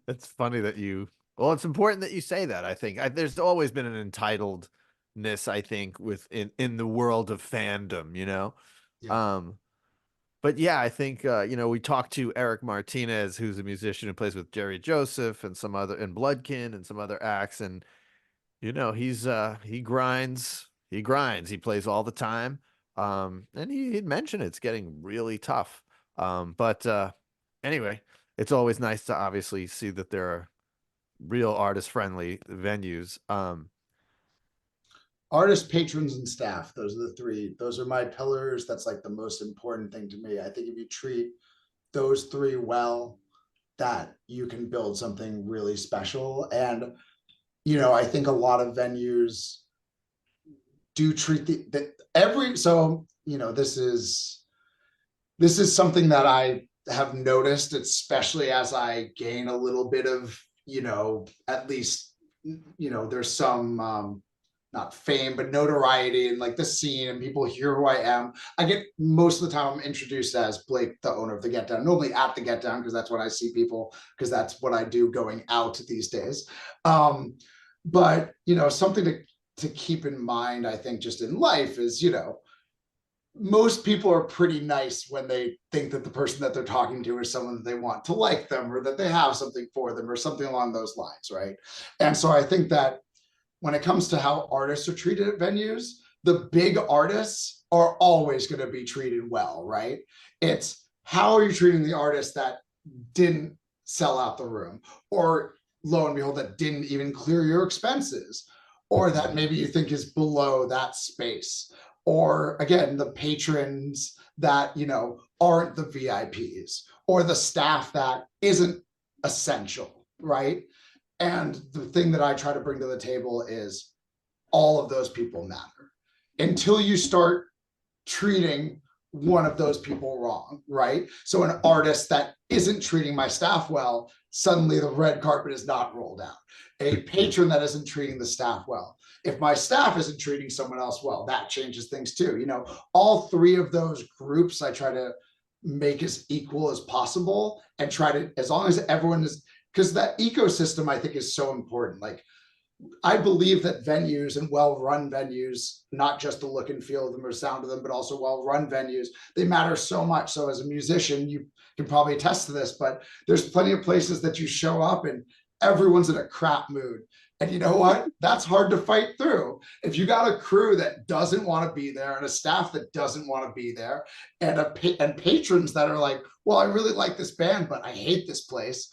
A: it's funny that it's important that you say that. I think there's always been an entitledness, I think, in the world of fandom,
B: Yeah.
A: But yeah, I think, we talked to Eric Martinez, who's a musician who plays with Jerry Joseph and Bloodkin and some other acts. And, he grinds, he plays all the time. And he'd mentioned it's getting really tough. But anyway, it's always nice to obviously see that there are real artist friendly venues.
B: Artists, patrons, and staff. Those are the three. Those are my pillars. That's like the most important thing to me. I think if you treat those three well, that you can build something really special. And, I think a lot of venues do treat this is something that I have noticed, especially as I gain a little bit of, at least, there's some, not fame, but notoriety and like the scene, and people hear who I am. I get, most of the time I'm introduced as Blake, the owner of the Get Down, normally at the Get Down, because that's what I see people, because that's what I do going out these days. But, something to keep in mind, I think, just in life is, most people are pretty nice when they think that the person that they're talking to is someone that they want to like them, or that they have something for them, or something along those lines, right? And so I think that when it comes to how artists are treated at venues, the big artists are always going to be treated well, right? It's how are you treating the artist that didn't sell out the room, or lo and behold, that didn't even clear your expenses, or that maybe you think is below that space, or again, the patrons that, aren't the VIPs, or the staff that isn't essential, right? And the thing that I try to bring to the table is all of those people matter until you start treating one of those people wrong, right? So an artist that isn't treating my staff well, suddenly the red carpet is not rolled out. A patron that isn't treating the staff well. If my staff isn't treating someone else well, that changes things too. All three of those groups I try to make as equal as possible, and try to, as long as everyone is, because that ecosystem I think is so important. Like, I believe that venues and well-run venues, not just the look and feel of them or sound of them, but also well-run venues, they matter so much. So as a musician, you can probably attest to this, but there's plenty of places that you show up and everyone's in a crap mood. And you know what? That's hard to fight through. If you got a crew that doesn't want to be there, and a staff that doesn't want to be there, and patrons that are like, well, I really like this band, but I hate this place,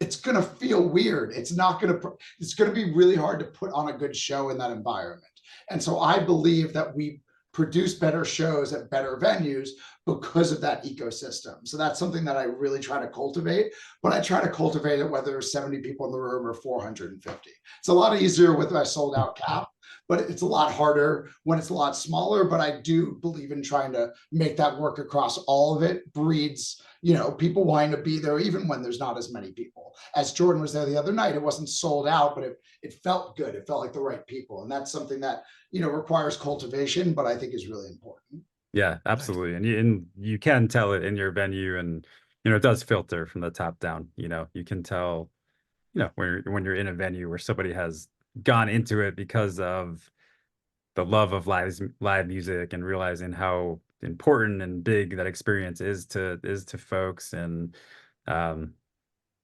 B: it's going to feel weird. It's going to be really hard to put on a good show in that environment. And so I believe that we produce better shows at better venues because of that ecosystem. So that's something that I really try to cultivate, but I try to cultivate it whether there's 70 people in the room or 450. It's a lot easier with my sold out cap, but it's a lot harder when it's a lot smaller. But I do believe in trying to make that work across all of it. Breeds, people wanting to be there even when there's not as many people. As Jordan was there the other night, it wasn't sold out, but it felt good. It felt like the right people. And that's something that, requires cultivation, but I think is really important.
C: Yeah, absolutely. And you can tell it in your venue, and it does filter from the top down. You can tell, when you're in a venue where somebody has gone into it because of the love of live music and realizing how important and big that experience is to folks. And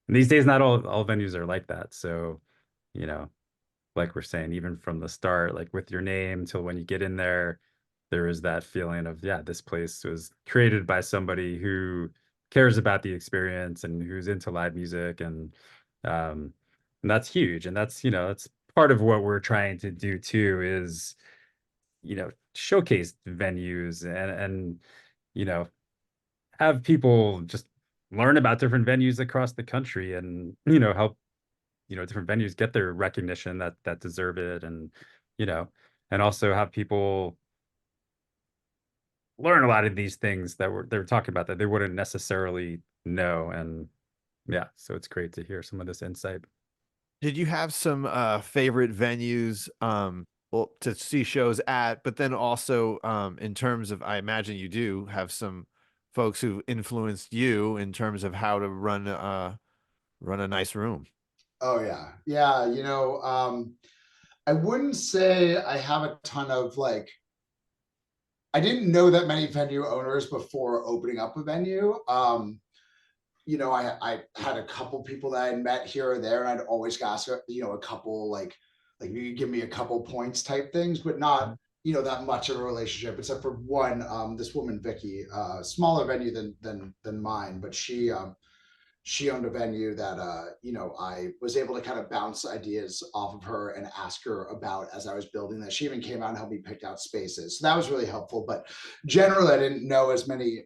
C: these days, not all venues are like that. So, you know, like we're saying, even from the start, like with your name till when you get in there, there is that feeling of, yeah, this place was created by somebody who cares about the experience and who's into live music. And that's huge. And that's part of what we're trying to do too, is, showcase venues and, you know, have people just learn about different venues across the country, and, help, different venues get their recognition that deserve it. And, you know, and also have people learn a lot of these things that they're talking about that they wouldn't necessarily know. And yeah, so it's great to hear some of this insight.
A: Did you have some favorite venues well, to see shows at, but then also in terms of, I imagine you do have some folks who influenced you in terms of how to run a nice room.
B: Oh yeah. Yeah. I wouldn't say I have a ton of like, I didn't know that many venue owners before opening up a venue. I had a couple people that I met here or there, and I'd always ask, a couple you give me a couple points type things, but not, that much of a relationship, except for one, this woman, Vicky, smaller venue than mine, but she owned a venue that I was able to kind of bounce ideas off of her and ask her about as I was building that. She even came out and helped me pick out spaces, so that was really helpful. But generally I didn't know as many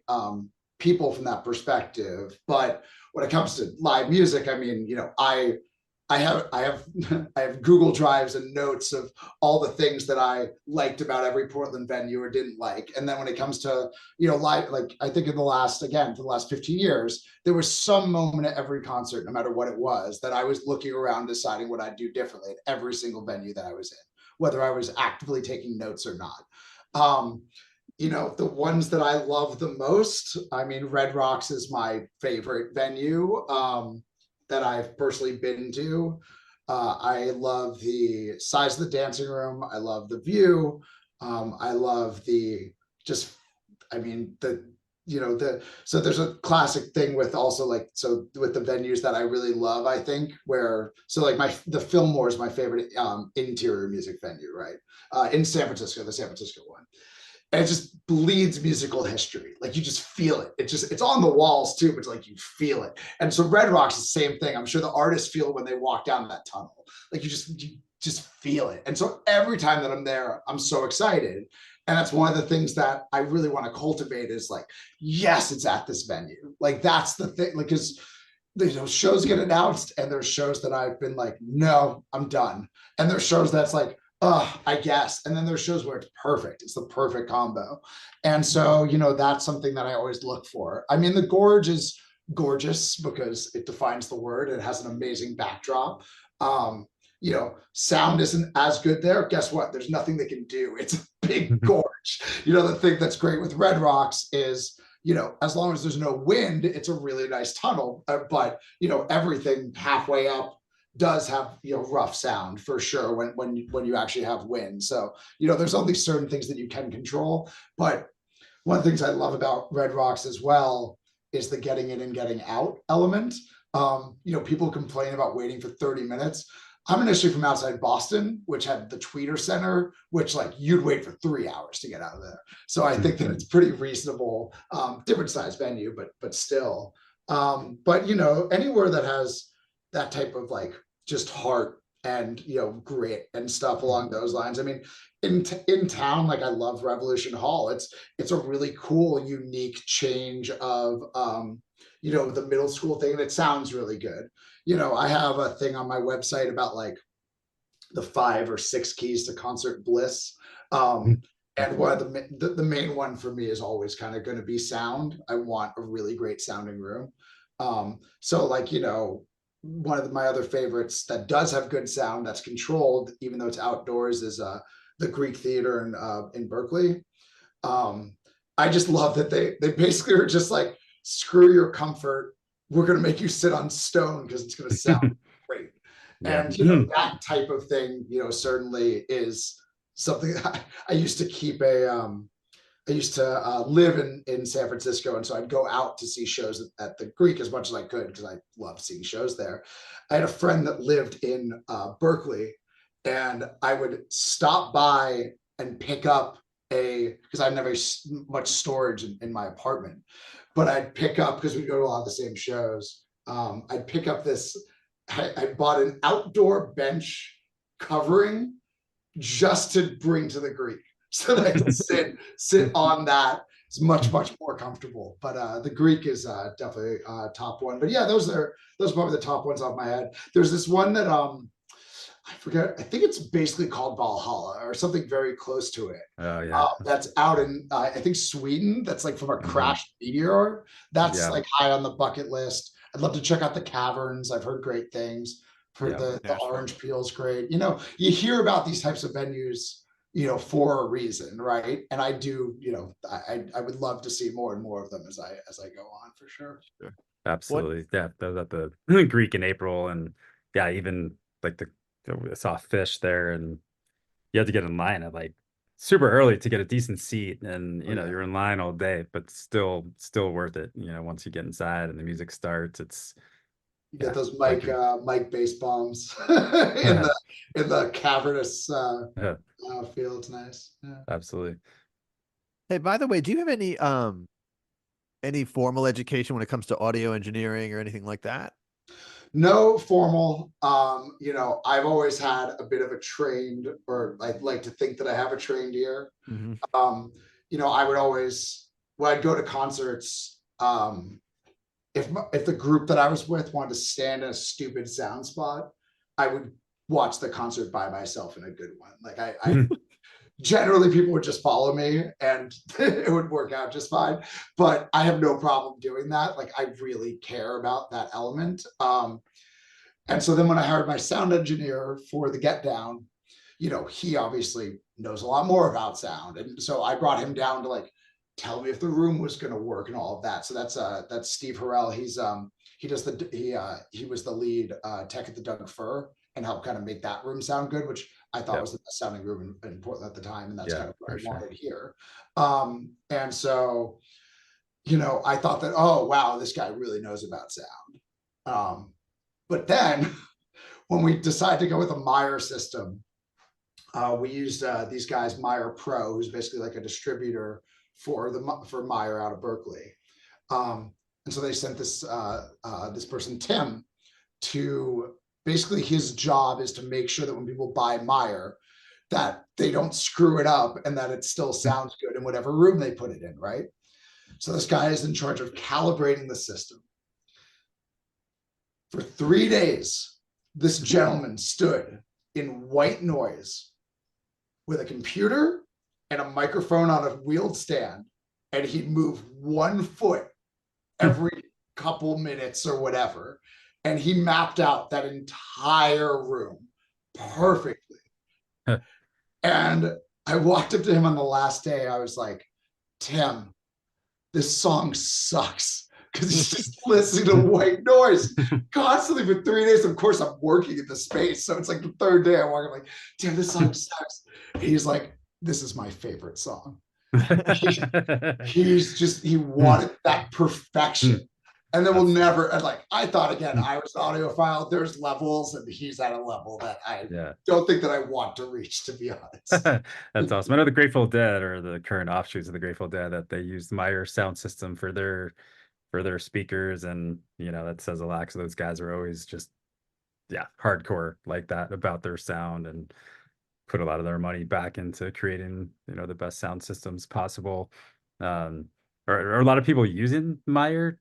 B: people from that perspective. But when it comes to live music, I mean, I have I have Google Drives and notes of all the things that I liked about every Portland venue or didn't like. And then when it comes to, live, like I think for the last 15 years, there was some moment at every concert, no matter what it was, that I was looking around deciding what I'd do differently at every single venue that I was in, whether I was actively taking notes or not. The ones that I love the most, I mean, Red Rocks is my favorite venue. That I've personally been to. I love the size of the dancing room. I love the view. I love so there's a classic thing with also with the venues that I really love, I think, the Fillmore is my favorite interior music venue, right? In San Francisco, the San Francisco one. And it just bleeds musical history. Like you just feel it. It's on the walls too, but like you feel it. And so Red Rock's the same thing. I'm sure the artists feel it when they walk down that tunnel. Like you just feel it. And so every time that I'm there, I'm so excited. And that's one of the things that I really want to cultivate is like, yes, it's at this venue. Like that's the thing. Like, because shows get announced, and there's shows that I've been like, no, I'm done. And there's shows that's like, I guess. And then there's shows where it's perfect. It's the perfect combo. And so, that's something that I always look for. I mean, the Gorge is gorgeous because it defines the word. It has an amazing backdrop. Sound isn't as good there. Guess what? There's nothing they can do. It's a big gorge. The thing that's great with Red Rocks is, as long as there's no wind, it's a really nice tunnel. But, everything halfway up does have rough sound for sure when you actually have wind. So there's only certain things that you can control. But one of the things I love about Red Rocks as well is the getting in and getting out element. People complain about waiting for 30 minutes. I'm initially from outside Boston, which had the Tweeter Center, which like you'd wait for 3 hours to get out of there. So I think that it's pretty reasonable, different size venue, but still. But anywhere that has that type of like just heart and grit and stuff along those lines. I mean, in town, like I love Revolution Hall. It's a really cool, unique change of the middle school thing, and it sounds really good. I have a thing on my website about like the 5 or 6 keys to concert bliss. And one of the main one for me is always kind of going to be sound. I want a really great sounding room. So like, you know, one of my other favorites that does have good sound that's controlled, even though it's outdoors, is the Greek Theater in Berkeley. I just love that they basically are just like, screw your comfort. We're going to make you sit on stone because it's going to sound great.
C: Yeah.
B: And, you know, that type of thing, you know, certainly is something that I used to keep I used to live in San Francisco. And so I'd go out to see shows at the Greek as much as I could because I loved seeing shows there. I had a friend that lived in Berkeley, and I would stop by and pick up because I never much storage in my apartment, but I'd pick up, because we go to a lot of the same shows. I'd pick up this, I bought an outdoor bench covering just to bring to the Greek so that I can sit on that. It's much more comfortable. But the Greek is definitely top one. But yeah, those are probably the top ones off my head. There's this one that I forget. I think it's basically called Valhalla or something very close to it.
C: Oh yeah.
B: That's out in I think Sweden. That's like from a crashed meteor. That's like high on the bucket list. I'd love to check out the caverns. I've heard great things. Heard the orange peel's great. You know, you hear about these types of venues, you know, for a reason, right? And I do, you know, I would love to see more and more of them as I go on, for sure.
C: Absolutely. Yeah, that was at the Greek in April, and yeah, even like I saw Fish there, and you had to get in line at like super early to get a decent seat, and you know, you're in line all day, but still worth it. You know, once you get inside and the music starts, it's
B: you get those Mike bass bombs in the cavernous field. It's nice. Yeah.
C: Absolutely.
A: Hey, by the way, do you have any formal education when it comes to audio engineering or anything like that?
B: No formal. You know, I've always had a bit of a trained, or I'd like to think that I have a trained ear. You know, I would always, when I'd go to concerts, if the group that I was with wanted to stand in a stupid sound spot, I would watch the concert by myself in a good one. Like I generally people would just follow me and it would work out just fine. But I have no problem doing that. Like I really care about that element. And so then when I hired my sound engineer for the Get Down, you know, he obviously knows a lot more about sound. And so I brought him down to like tell me if the room was going to work and all of that. So that's Steve Harrell. He was the lead tech at the Doug Fir and helped kind of make that room sound good, which I thought was the best sounding room in Portland at the time. And that's kind of what I wanted here. And so, you know, I thought that, oh, wow, this guy really knows about sound. But then when we decided to go with a Meyer system, we used these guys, Meyer Pro, who's basically like a distributor for Meyer out of Berkeley. And so they sent this person, Tim, to basically, his job is to make sure that when people buy Meyer, that they don't screw it up and that it still sounds good in whatever room they put it in, right? So this guy is in charge of calibrating the system. For 3 days, this gentleman stood in white noise with a computer and a microphone on a wheeled stand, and he'd move 1 foot every couple minutes or whatever. And he mapped out that entire room perfectly. And I walked up to him on the last day. I was like, Tim, this song sucks. Because he's just listening to white noise constantly for 3 days. Of course, I'm working in the space. So it's like the third day I walk, I'm like, damn, this song sucks. And he's like, this is my favorite song. He wanted that perfection. And then we'll never, and like, I thought, again, I was an audiophile. There's levels, and he's at a level that I don't think that I want to reach, to be honest.
C: That's awesome. I know the Grateful Dead, or the current offshoots of the Grateful Dead, that they use Meyer sound system for their speakers, and you know, that says a lot, because those guys are always just hardcore like that about their sound, and put a lot of their money back into creating, you know, the best sound systems possible. Are a lot of people using Meyer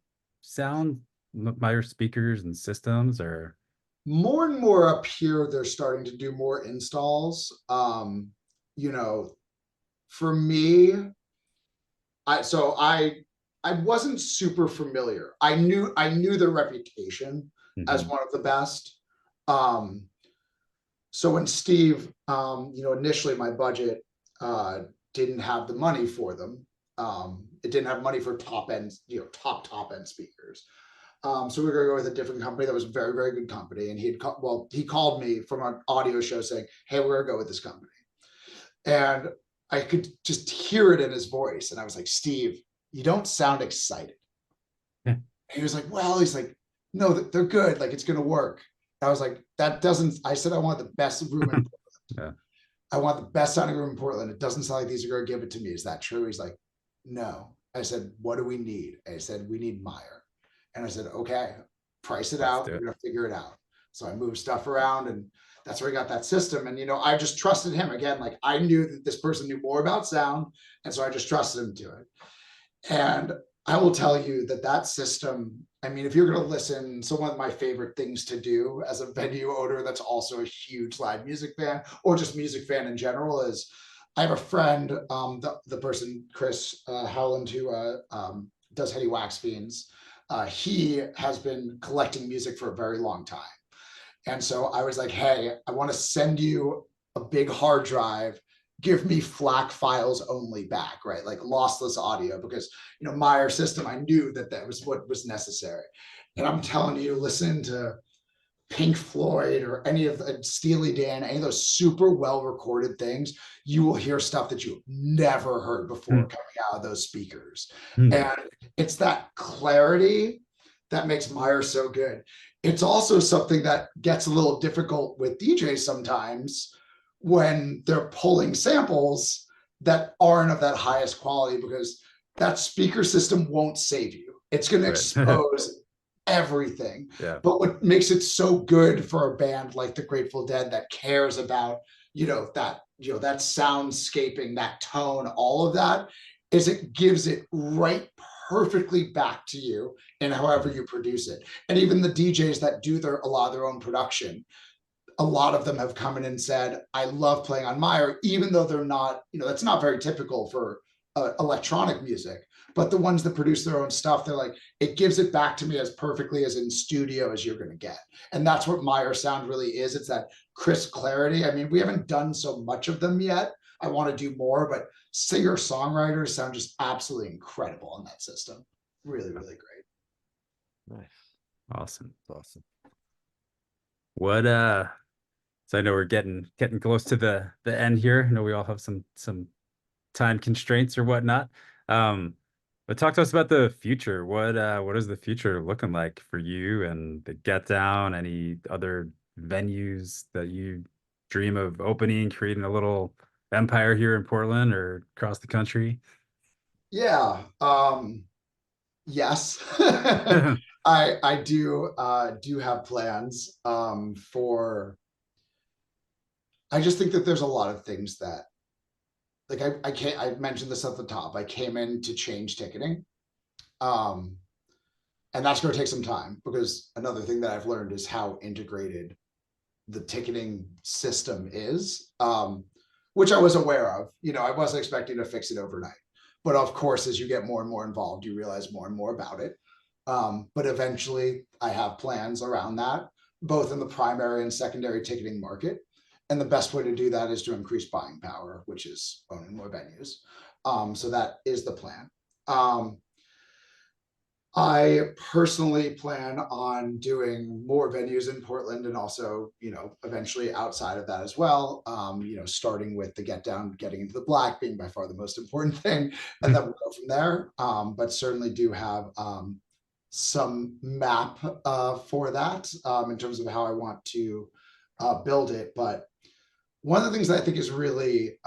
C: speakers and systems, or
B: more and more up here, they're starting to do more installs. You know, for me, I wasn't super familiar. I knew their reputation as one of the best. So when Steve, you know, initially my budget didn't have the money for them. It didn't have money for top end, you know, top end speakers. So we were going to go with a different company that was a very, very good company. And he called me from an audio show saying, "Hey, we're going to go with this company." And I could just hear it in his voice. And I was like, "Steve, you don't sound excited."
C: Yeah.
B: He was like, "Well," he's like, "No, they're good. Like, it's going to work." I was like, "That doesn't," I said, "I want the best room in Portland.
C: Yeah.
B: I want the best sounding room in Portland. It doesn't sound like these are going to give it to me. Is that true?" He's like, "No." I said, "What do we need?" I said, "We need Meyer." And I said, "Okay, price it out. We're going to figure it out." So I moved stuff around, and that's where I got that system. And, you know, I just trusted him again. Like, I knew that this person knew more about sound. And so I just trusted him to it. And I will tell you that that system, I mean, if you're going to listen, so one of my favorite things to do as a venue owner that's also a huge live music fan, or just music fan in general, is I have a friend, the person, Chris Howland, who does Heady Wax Fiends. He has been collecting music for a very long time. And so I was like, "Hey, I want to send you a big hard drive. Give me FLAC files only back," right? Like lossless audio, because, you know, Meyer system, I knew that that was what was necessary. And I'm telling you, listen to Pink Floyd or any of the Steely Dan, any of those super well recorded things, you will hear stuff that you've never heard before coming out of those speakers. And it's that clarity that makes Meyer so good. It's also something that gets a little difficult with DJs sometimes when they're pulling samples that aren't of that highest quality, because that speaker system won't save you. It's going to expose everything.
C: Yeah.
B: But what makes it so good for a band like the Grateful Dead that cares about, you know, that soundscaping, that tone, all of that, is it gives it right perfectly back to you in however you produce it. And even the DJs that do a lot of their own production, a lot of them have come in and said, "I love playing on Meyer," even though they're not, you know, that's not very typical for electronic music. But the ones that produce their own stuff, they're like, "It gives it back to me as perfectly as in studio as you're going to get." And that's what Meyer sound really is. It's that crisp clarity. I mean, we haven't done so much of them yet. I want to do more, but singer songwriters sound just absolutely incredible on that system. Really, really great.
A: Nice.
C: Awesome.
A: Awesome.
C: What so I know we're getting close to the end here. I know we all have some time constraints or whatnot. But talk to us about the future. What is the future looking like for you and the Get Down? Any other venues that you dream of opening, creating a little empire here in Portland or across the country?
B: Yeah. Yes. I do have plans for. I just think that there's a lot of things that, like, I mentioned this at the top. I came in to change ticketing. And that's going to take some time, because another thing that I've learned is how integrated the ticketing system is, which I was aware of. You know, I wasn't expecting to fix it overnight. But of course, as you get more and more involved, you realize more and more about it. But eventually, I have plans around that, both in the primary and secondary ticketing market. And the best way to do that is to increase buying power, which is owning more venues. So that is the plan. I personally plan on doing more venues in Portland, and also, you know, eventually outside of that as well. You know, starting with the Get Down, getting into the black being by far the most important thing, and then we'll go from there. But certainly do have some map for that in terms of how I want to build it. But one of the things that I think has really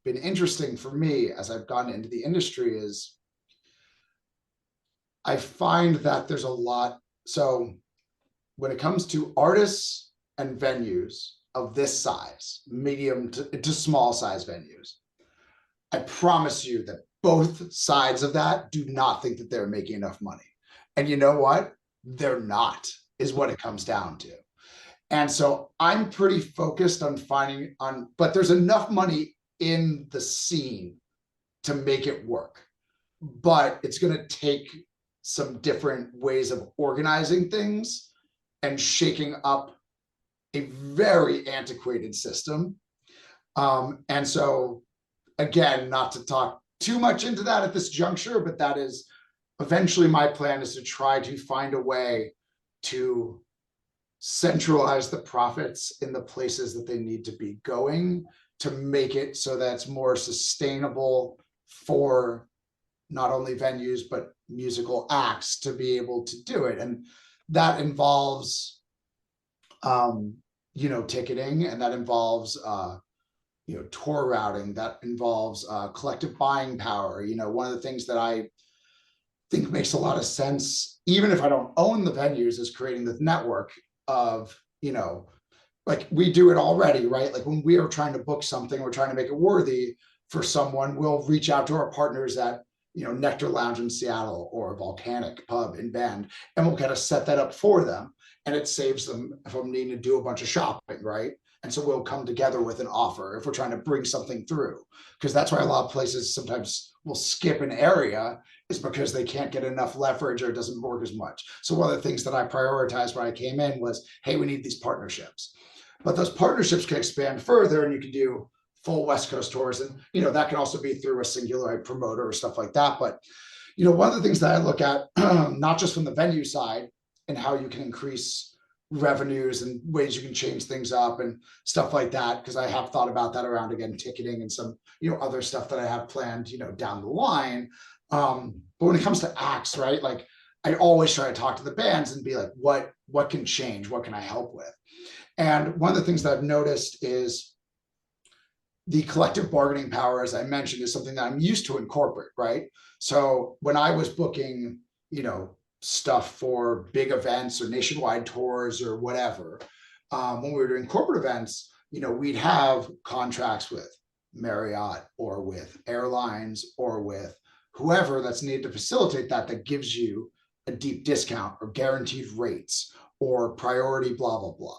B: been interesting for me as I've gotten into the industry is I find that there's a lot. So when it comes to artists and venues of this size, medium to small size venues, I promise you that both sides of that do not think that they're making enough money. And you know what? They're not, is what it comes down to. And so I'm pretty focused on finding on, but there's enough money in the scene to make it work. But it's going to take some different ways of organizing things and shaking up a very antiquated system. And so, again, not to talk too much into that at this juncture, but that is eventually my plan, is to try to find a way to centralize the profits in the places that they need to be going, to make it so that's more sustainable for not only venues, but musical acts to be able to do it. And that involves, ticketing, and that involves, tour routing, that involves collective buying power. One of the things that I think makes a lot of sense, even if I don't own the venues, is creating the network of, like we do it already, right? Like when we are trying to book something, we're trying to make it worthy for someone, we'll reach out to our partners at, Nectar Lounge in Seattle or Volcanic Pub in Bend, and we'll kind of set that up for them. And it saves them from needing to do a bunch of shopping, right? And so we'll come together with an offer if we're trying to bring something through, because that's why a lot of places sometimes will skip an area, is because they can't get enough leverage or it doesn't work as much. So one of the things that I prioritized when I came in was, hey, we need these partnerships. But those partnerships can expand further, and you can do full West Coast tours. And, that can also be through a singular promoter or stuff like that. But, one of the things that I look at, not just from the venue side and how you can increase revenues and ways you can change things up and stuff like that, because I have thought about that around, again, ticketing and some, other stuff that I have planned, down the line. But when it comes to acts, right, like I always try to talk to the bands and be like, what can change? What can I help with? And one of the things that I've noticed is the collective bargaining power, as I mentioned, is something that I'm used to in corporate, right? So when I was booking, stuff for big events or nationwide tours or whatever, when we were doing corporate events, we'd have contracts with Marriott or with airlines or with whoever that's needed to facilitate that gives you a deep discount or guaranteed rates or priority, blah, blah, blah.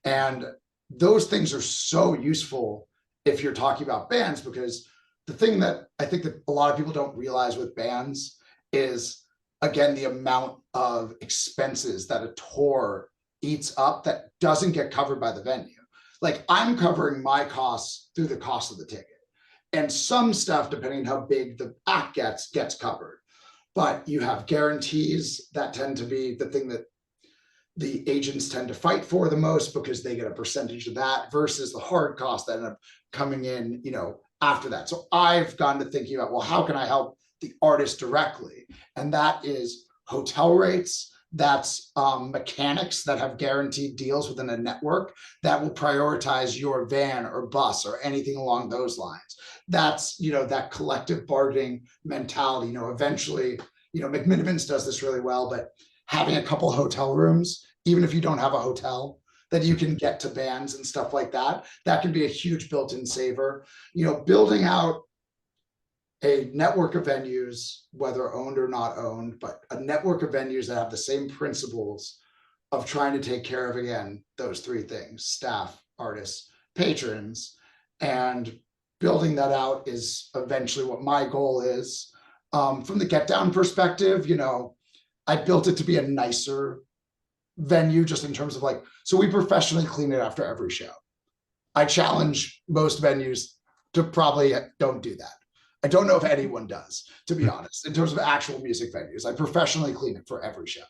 B: And those things are so useful if you're talking about bands, because the thing that I think that a lot of people don't realize with bands is, again, the amount of expenses that a tour eats up that doesn't get covered by the venue. Like I'm covering my costs through the cost of the ticket, and some stuff, depending on how big the act gets covered. But you have guarantees that tend to be the thing that the agents tend to fight for the most, because they get a percentage of that versus the hard costs that end up coming in, after that. So I've gotten to thinking about, well, how can I help the artist directly? And that is hotel rates. That's mechanics that have guaranteed deals within a network that will prioritize your van or bus or anything along those lines. That's, that collective bargaining mentality. Eventually, McMinimans does this really well, but having a couple hotel rooms, even if you don't have a hotel, that you can get to bands and stuff like that, that can be a huge built-in saver. Building out a network of venues, whether owned or not owned, but a network of venues that have the same principles of trying to take care of, again, those three things: staff, artists, patrons. And building that out is eventually what my goal is. From the get down perspective, I built it to be a nicer venue, just in terms of like, so we professionally clean it after every show. I challenge most venues to probably don't do that. I don't know if anyone does, to be honest, in terms of actual music venues. I professionally clean it for every show.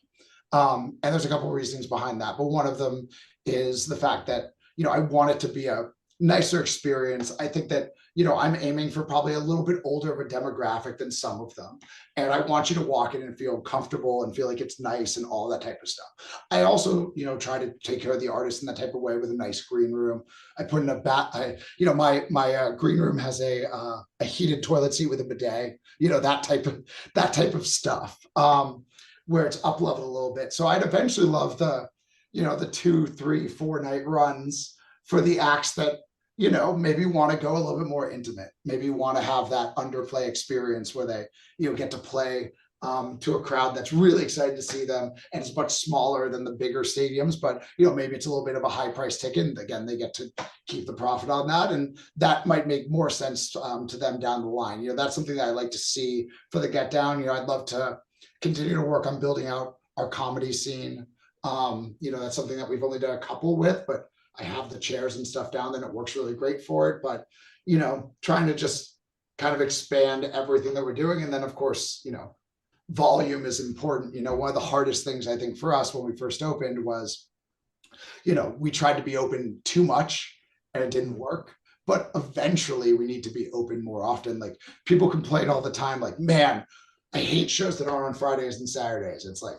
B: And there's a couple of reasons behind that, but one of them is the fact that, I want it to be a nicer experience. I think that, I'm aiming for probably a little bit older of a demographic than some of them. And I want you to walk in and feel comfortable and feel like it's nice and all that type of stuff. I also, try to take care of the artist in that type of way with a nice green room. I put in my green room has a heated toilet seat with a bidet, that type of stuff, where it's up leveled a little bit. So I'd eventually love the 2, 3, 4 night runs for the acts that, maybe want to go a little bit more intimate, maybe want to have that underplay experience where they, get to play to a crowd that's really excited to see them, and it's much smaller than the bigger stadiums, but maybe it's a little bit of a high price ticket, and again, they get to keep the profit on that, and that might make more sense to them down the line. That's something that I like to see for the Get Down. I'd love to continue to work on building out our comedy scene. That's something that we've only done a couple with, but I have the chairs and stuff down, and it works really great for it. But trying to just kind of expand everything that we're doing, and then of course, volume is important. One of the hardest things I think for us when we first opened was, we tried to be open too much and it didn't work. But eventually we need to be open more often. Like, people complain all the time, like, man, I hate shows that aren't on Fridays and Saturdays. It's like,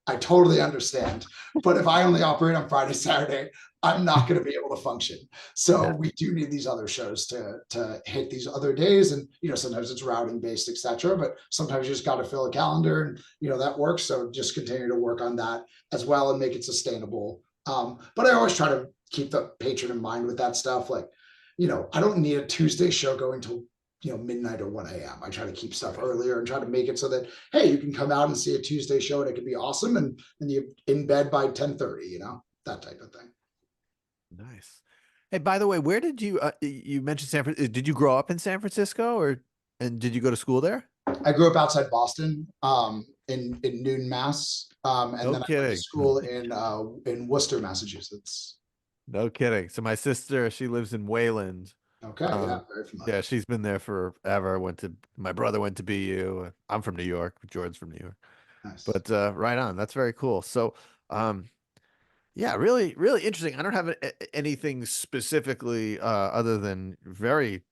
B: I totally understand. But if I only operate on Friday, Saturday, I'm not going to be able to function. So we do need these other shows to hit these other days. And, sometimes it's routing based, etc. But sometimes you just got to fill a calendar, and, that works. So just continue to work on that as well and make it sustainable. But I always try to keep the patron in mind with that stuff. Like, I don't need a Tuesday show going till midnight or 1 a.m. I try to keep stuff earlier and try to make it so that, hey, you can come out and see a Tuesday show and it could be awesome, and you're in bed by 10:30, that type of thing.
A: Nice. Hey, by the way, where did you you mentioned San Francisco? Did you grow up in San Francisco, and did you go to school there?
B: I grew up outside Boston, in Newton, Mass. And
A: No
B: then I went
A: kidding.
B: to school in Worcester, Massachusetts.
A: No kidding. So my sister, she lives in Wayland.
B: Okay, yeah, very familiar.
A: Yeah, she's been there forever. My brother went to BU. I'm from New York. Jordan's from New York.
B: Nice.
A: But right on. That's very cool. So, yeah, really, really interesting. I don't have anything specifically other than very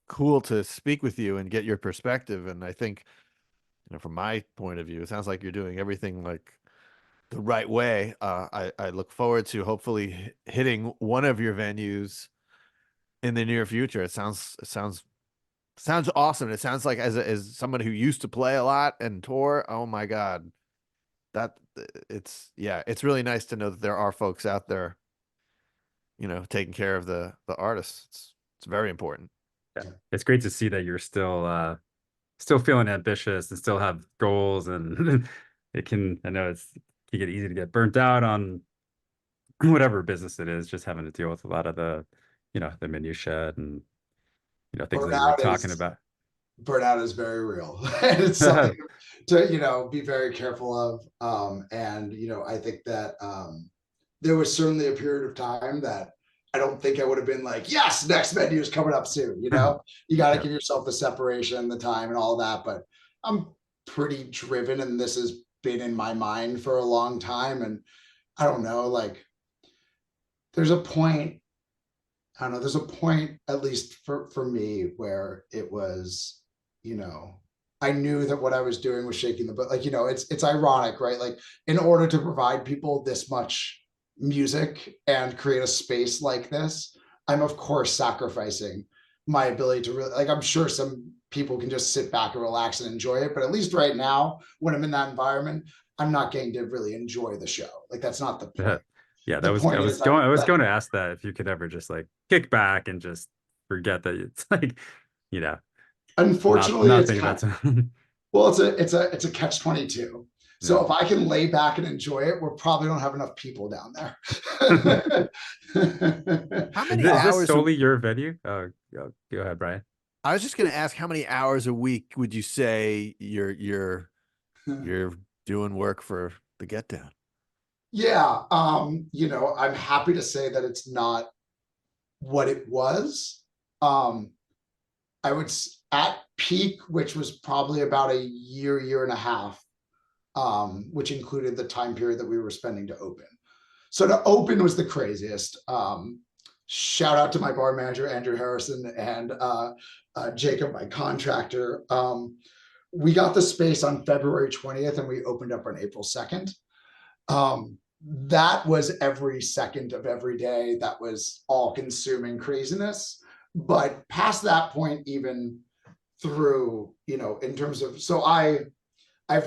A: cool to speak with you and get your perspective. And I think, from my point of view, it sounds like you're doing everything like the right way. I look forward to hopefully hitting one of your venues in the near future. It sounds awesome. It sounds like as someone who used to play a lot and tour, oh my God, it's really nice to know that there are folks out there, taking care of the artists. It's very important.
C: Yeah. It's great to see that you're still feeling ambitious and still have goals, and I know it can get easy to get burnt out on whatever business it is, just having to deal with a lot of the the minutiae and things that you were talking about.
B: Burnout is very real. And it's something to be very careful of. And I think that there was certainly a period of time that I don't think I would have been like, yes, next venue is coming up soon. You got to give yourself the separation, the time, and all that. But I'm pretty driven, and this has been in my mind for a long time. And I don't know, like, there's a point, at least for me, where it was, I knew that what I was doing was shaking the boat. Like, it's ironic, right? Like, in order to provide people this much music and create a space like this, I'm of course sacrificing my ability to really, like, I'm sure some people can just sit back and relax and enjoy it, but at least right now, when I'm in that environment, I'm not getting to really enjoy the show. Like, that's not the point.
C: Yeah, I was going to ask that if you could ever just like kick back and just forget that it's like,
B: unfortunately,
C: it's
B: a catch-22. So if I can lay back and enjoy it, we probably don't have enough people down there.
A: How many
C: is
A: hours?
C: This solely your venue? Go ahead, Brian.
A: I was just going to ask, how many hours a week would you say you're doing work for the Get Down?
B: Yeah, I'm happy to say that it's not what it was. I would, at peak, which was probably about a year and a half, which included the time period that we were spending to open. So to open was the craziest. Shout out to my bar manager, Andrew Harrison, and Jacob, my contractor. We got the space on February 20th, and we opened up on April 2nd. That was every second of every day. That was all-consuming craziness. But past that point, even through, in terms of, so I've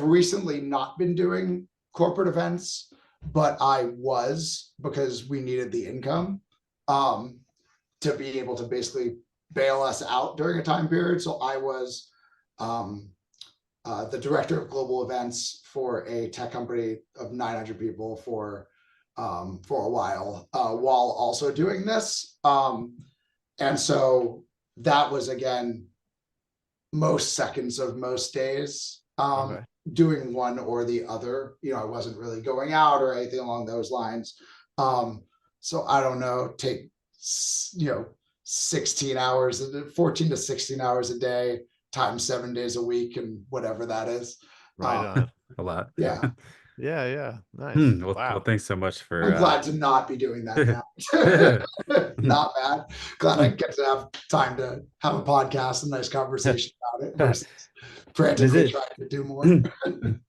B: recently not been doing corporate events, but I was, because we needed the income to be able to basically bail us out during a time period. So I was the director of global events for a tech company of 900 people for a while also doing this. And so that was, again, most seconds of most days,
A: Okay.
B: doing one or the other. I wasn't really going out or anything along those lines. So I don't know, take 16 hours, 14 to 16 hours a day times 7 days a week, and whatever that is.
A: Right on.
C: A lot.
B: Yeah.
A: Yeah. Nice.
C: Well,
A: Wow.
C: thanks so much
B: I'm
C: for
B: glad to not be doing that now. Not bad. Glad I get to have time to have a podcast and nice conversation about it versus frantically
C: it-
B: trying to do more.
C: Do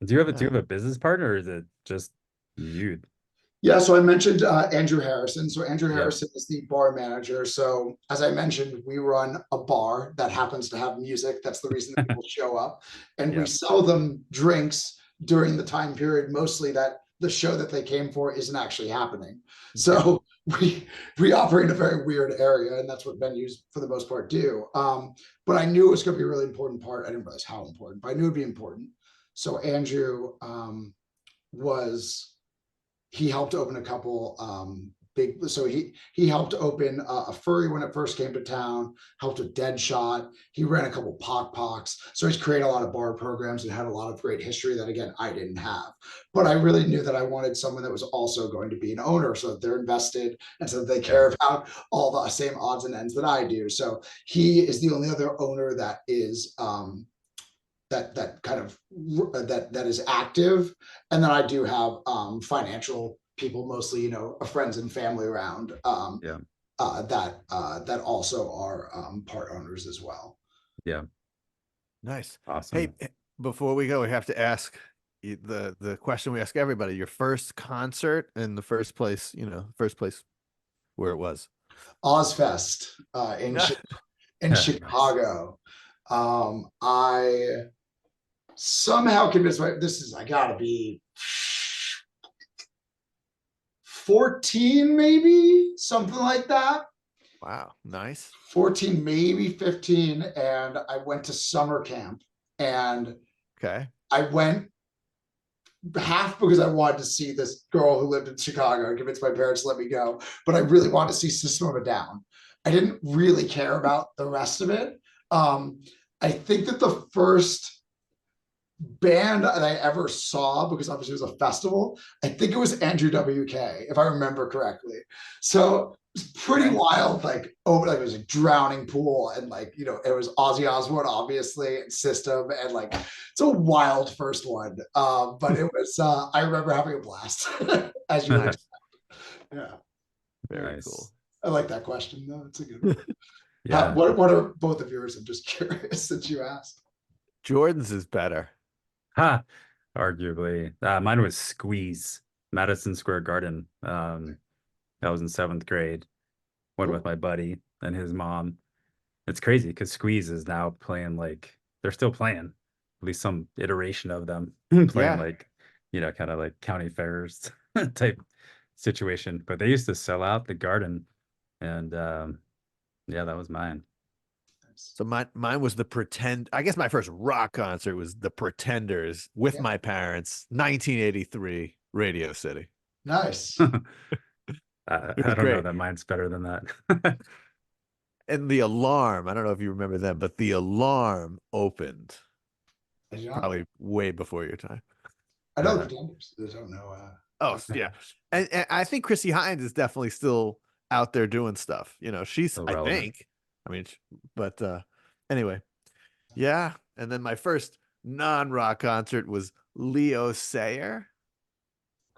C: you have a business partner, or is it just you?
B: Yeah, so I mentioned Andrew Harrison. So Andrew
C: Yep.
B: Harrison is the bar manager. So as I mentioned, we run a bar that happens to have music. That's the reason that people show up. And we
C: Yep.
B: sell them drinks during the time period, mostly that the show that they came for isn't actually happening. So we operate in a very weird area, and that's what venues for the most part do. But I knew it was going to be a really important part. I didn't realize how important, but I knew it'd be important. So Andrew he helped open a couple big, so he helped open a furry when it first came to town, helped with Deadshot. He ran a couple Pox. So he's created a lot of bar programs and had a lot of great history that, again, I didn't have. But I really knew that I wanted someone that was also going to be an owner, so that they're invested and so that they care about all the same odds and ends that I do. So he is the only other owner that is that kind of that is active. And then I do have financial people, mostly friends and family around, that also are part owners as well.
C: Yeah.
A: Nice.
C: Awesome.
A: Hey, before we go, we have to ask the question we ask everybody: your first concert in the first place, where it was.
B: Ozfest in Chicago. I somehow convinced I gotta be 14, maybe something like that.
A: Wow, nice.
B: 14, maybe 15. And I went to summer camp, and
A: Okay.
B: I went half because I wanted to see this girl who lived in Chicago. I convinced my parents to let me go, but I really wanted to see System of a Down. I didn't really care about the rest of it. I think that the first band that I ever saw, because obviously it was a festival, I think it was Andrew WK, if I remember correctly. So it was pretty wild, like it was a drowning pool, and it was Ozzy Osbourne, obviously, and System, and it's a wild first one. But it was I remember having a blast, as you would expect. Yeah.
A: Very
C: Nice.
A: cool.
B: I like that question though. It's a good one.
C: Yeah.
B: What are both of yours? I'm just curious since you asked.
A: Jordan's is better.
C: Arguably. Mine was Squeeze, Madison Square Garden. I was in 7th grade. Went with my buddy and his mom. It's crazy because Squeeze is now playing, they're still playing, at least some iteration of them playing kind of like county fairs type situation. But they used to sell out the Garden, and that was mine.
A: So mine was I guess my first rock concert was the Pretenders with my parents, 1983, Radio City.
B: Nice.
C: I don't know that mine's better than that.
A: And the Alarm, I don't know if you remember them, but the Alarm opened probably way before your time.
B: I know the Pretenders. I don't know.
A: Oh yeah, and I think Chrissy Hines is definitely still out there doing stuff. She's I think. I mean, but anyway, yeah. And then my first non-rock concert was Leo Sayer.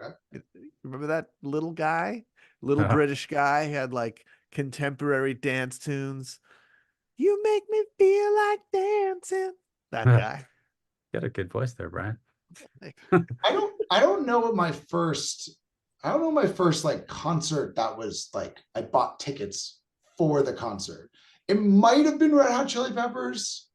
B: Okay.
A: Remember that little guy, British guy, had contemporary dance tunes. You make me feel like dancing. That guy.
C: You got a good voice there, Brian.
B: I don't know my first concert that was I bought tickets for the concert. It might have been Red Hot Chili Peppers.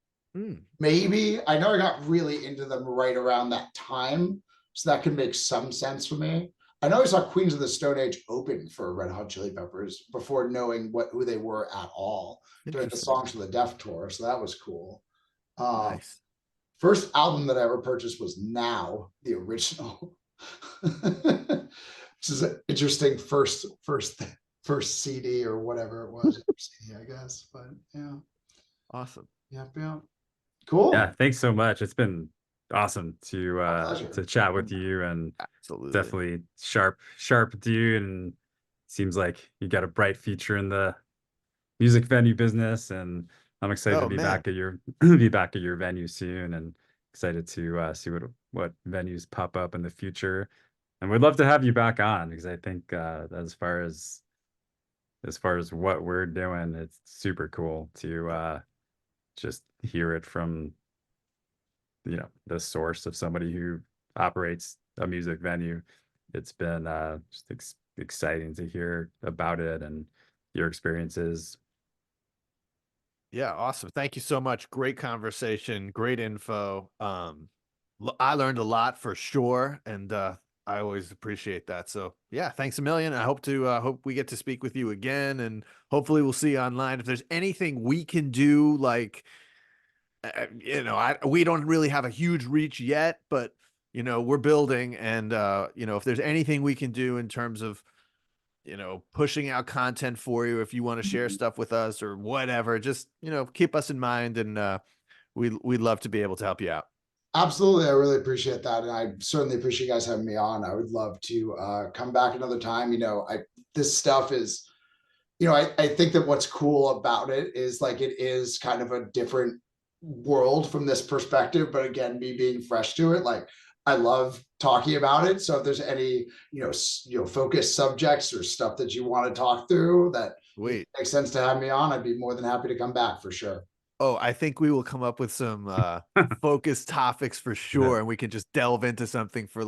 B: Maybe. I know I got really into them right around that time, so that could make some sense for me. I know I saw Queens of the Stone Age open for Red Hot Chili Peppers before knowing who they were at all during the Songs for the Deaf tour, so that was cool.
A: Nice.
B: first album that I ever purchased was Now, the original, which is an interesting first CD or whatever it was. CD, I guess, but yeah.
A: Awesome.
B: Yeah. Cool.
C: Yeah, thanks so much. It's been awesome
B: pleasure.
C: to chat with you, and
A: Absolutely.
C: definitely sharp dude, and seems like you got a bright future in the music venue business, and I'm excited to
A: Oh,
C: be
A: man.
C: back at your be back at your venue soon, and excited to see what venues pop up in the future. And we'd love to have you back on, because I think as far as what we're doing, it's super cool to just hear it from the source of somebody who operates a music venue. It's been just exciting to hear about it and your experiences.
A: Yeah, awesome. Thank you so much. Great conversation, great info. I learned a lot for sure, and I always appreciate that. So yeah, thanks a million. I hope we get to speak with you again, and hopefully we'll see you online. If there's anything we can do, like we don't really have a huge reach yet, but we're building, and if there's anything we can do in terms of pushing out content for you, if you want to share stuff with us or whatever, just, keep us in mind, and we'd love to be able to help you out.
B: Absolutely. I really appreciate that. And I certainly appreciate you guys having me on. I would love to come back another time. This stuff is, I think that what's cool about it is like, it is kind of a different world from this perspective. But again, me being fresh to it, like, I love talking about it. So if there's any, focused subjects or stuff that you want to talk through that makes sense to have me on, I'd be more than happy to come back for sure.
A: Oh, I think we will come up with some focused topics for sure, and we can just delve into something for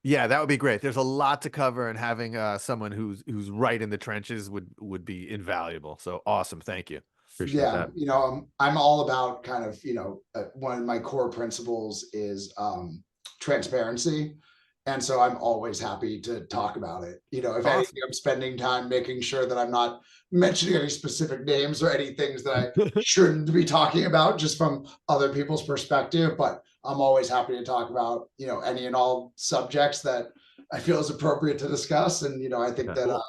A: yeah, that would be great. There's a lot to cover, and having someone who's right in the trenches would be invaluable. So awesome. Thank you.
C: Appreciate that.
B: I'm all about kind of, one of my core principles is transparency. And so I'm always happy to talk about it. If anything, I'm spending time making sure that I'm not mentioning any specific names or any things that I shouldn't be talking about just from other people's perspective. But I'm always happy to talk about, any and all subjects that I feel is appropriate to discuss. And, I think that,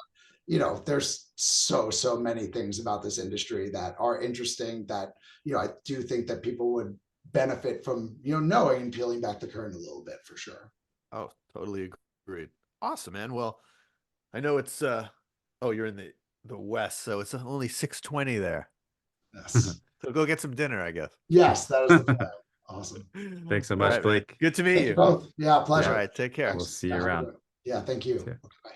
B: there's so many things about this industry that are interesting that, I do think that people would benefit from, knowing and peeling back the curtain a little bit for sure.
A: Oh, totally agreed. Awesome, man. Well, I know it's you're in the West, so it's only 6:20 there.
B: Yes.
A: So go get some dinner, I guess.
B: Yes, that is the plan. Awesome.
C: Thanks so much,
A: right,
C: Blake.
A: Good to meet you.
B: Both. Yeah, pleasure.
A: All right, take care.
C: We'll see you around.
B: Yeah, thank you.
C: See ya.
B: Okay, bye.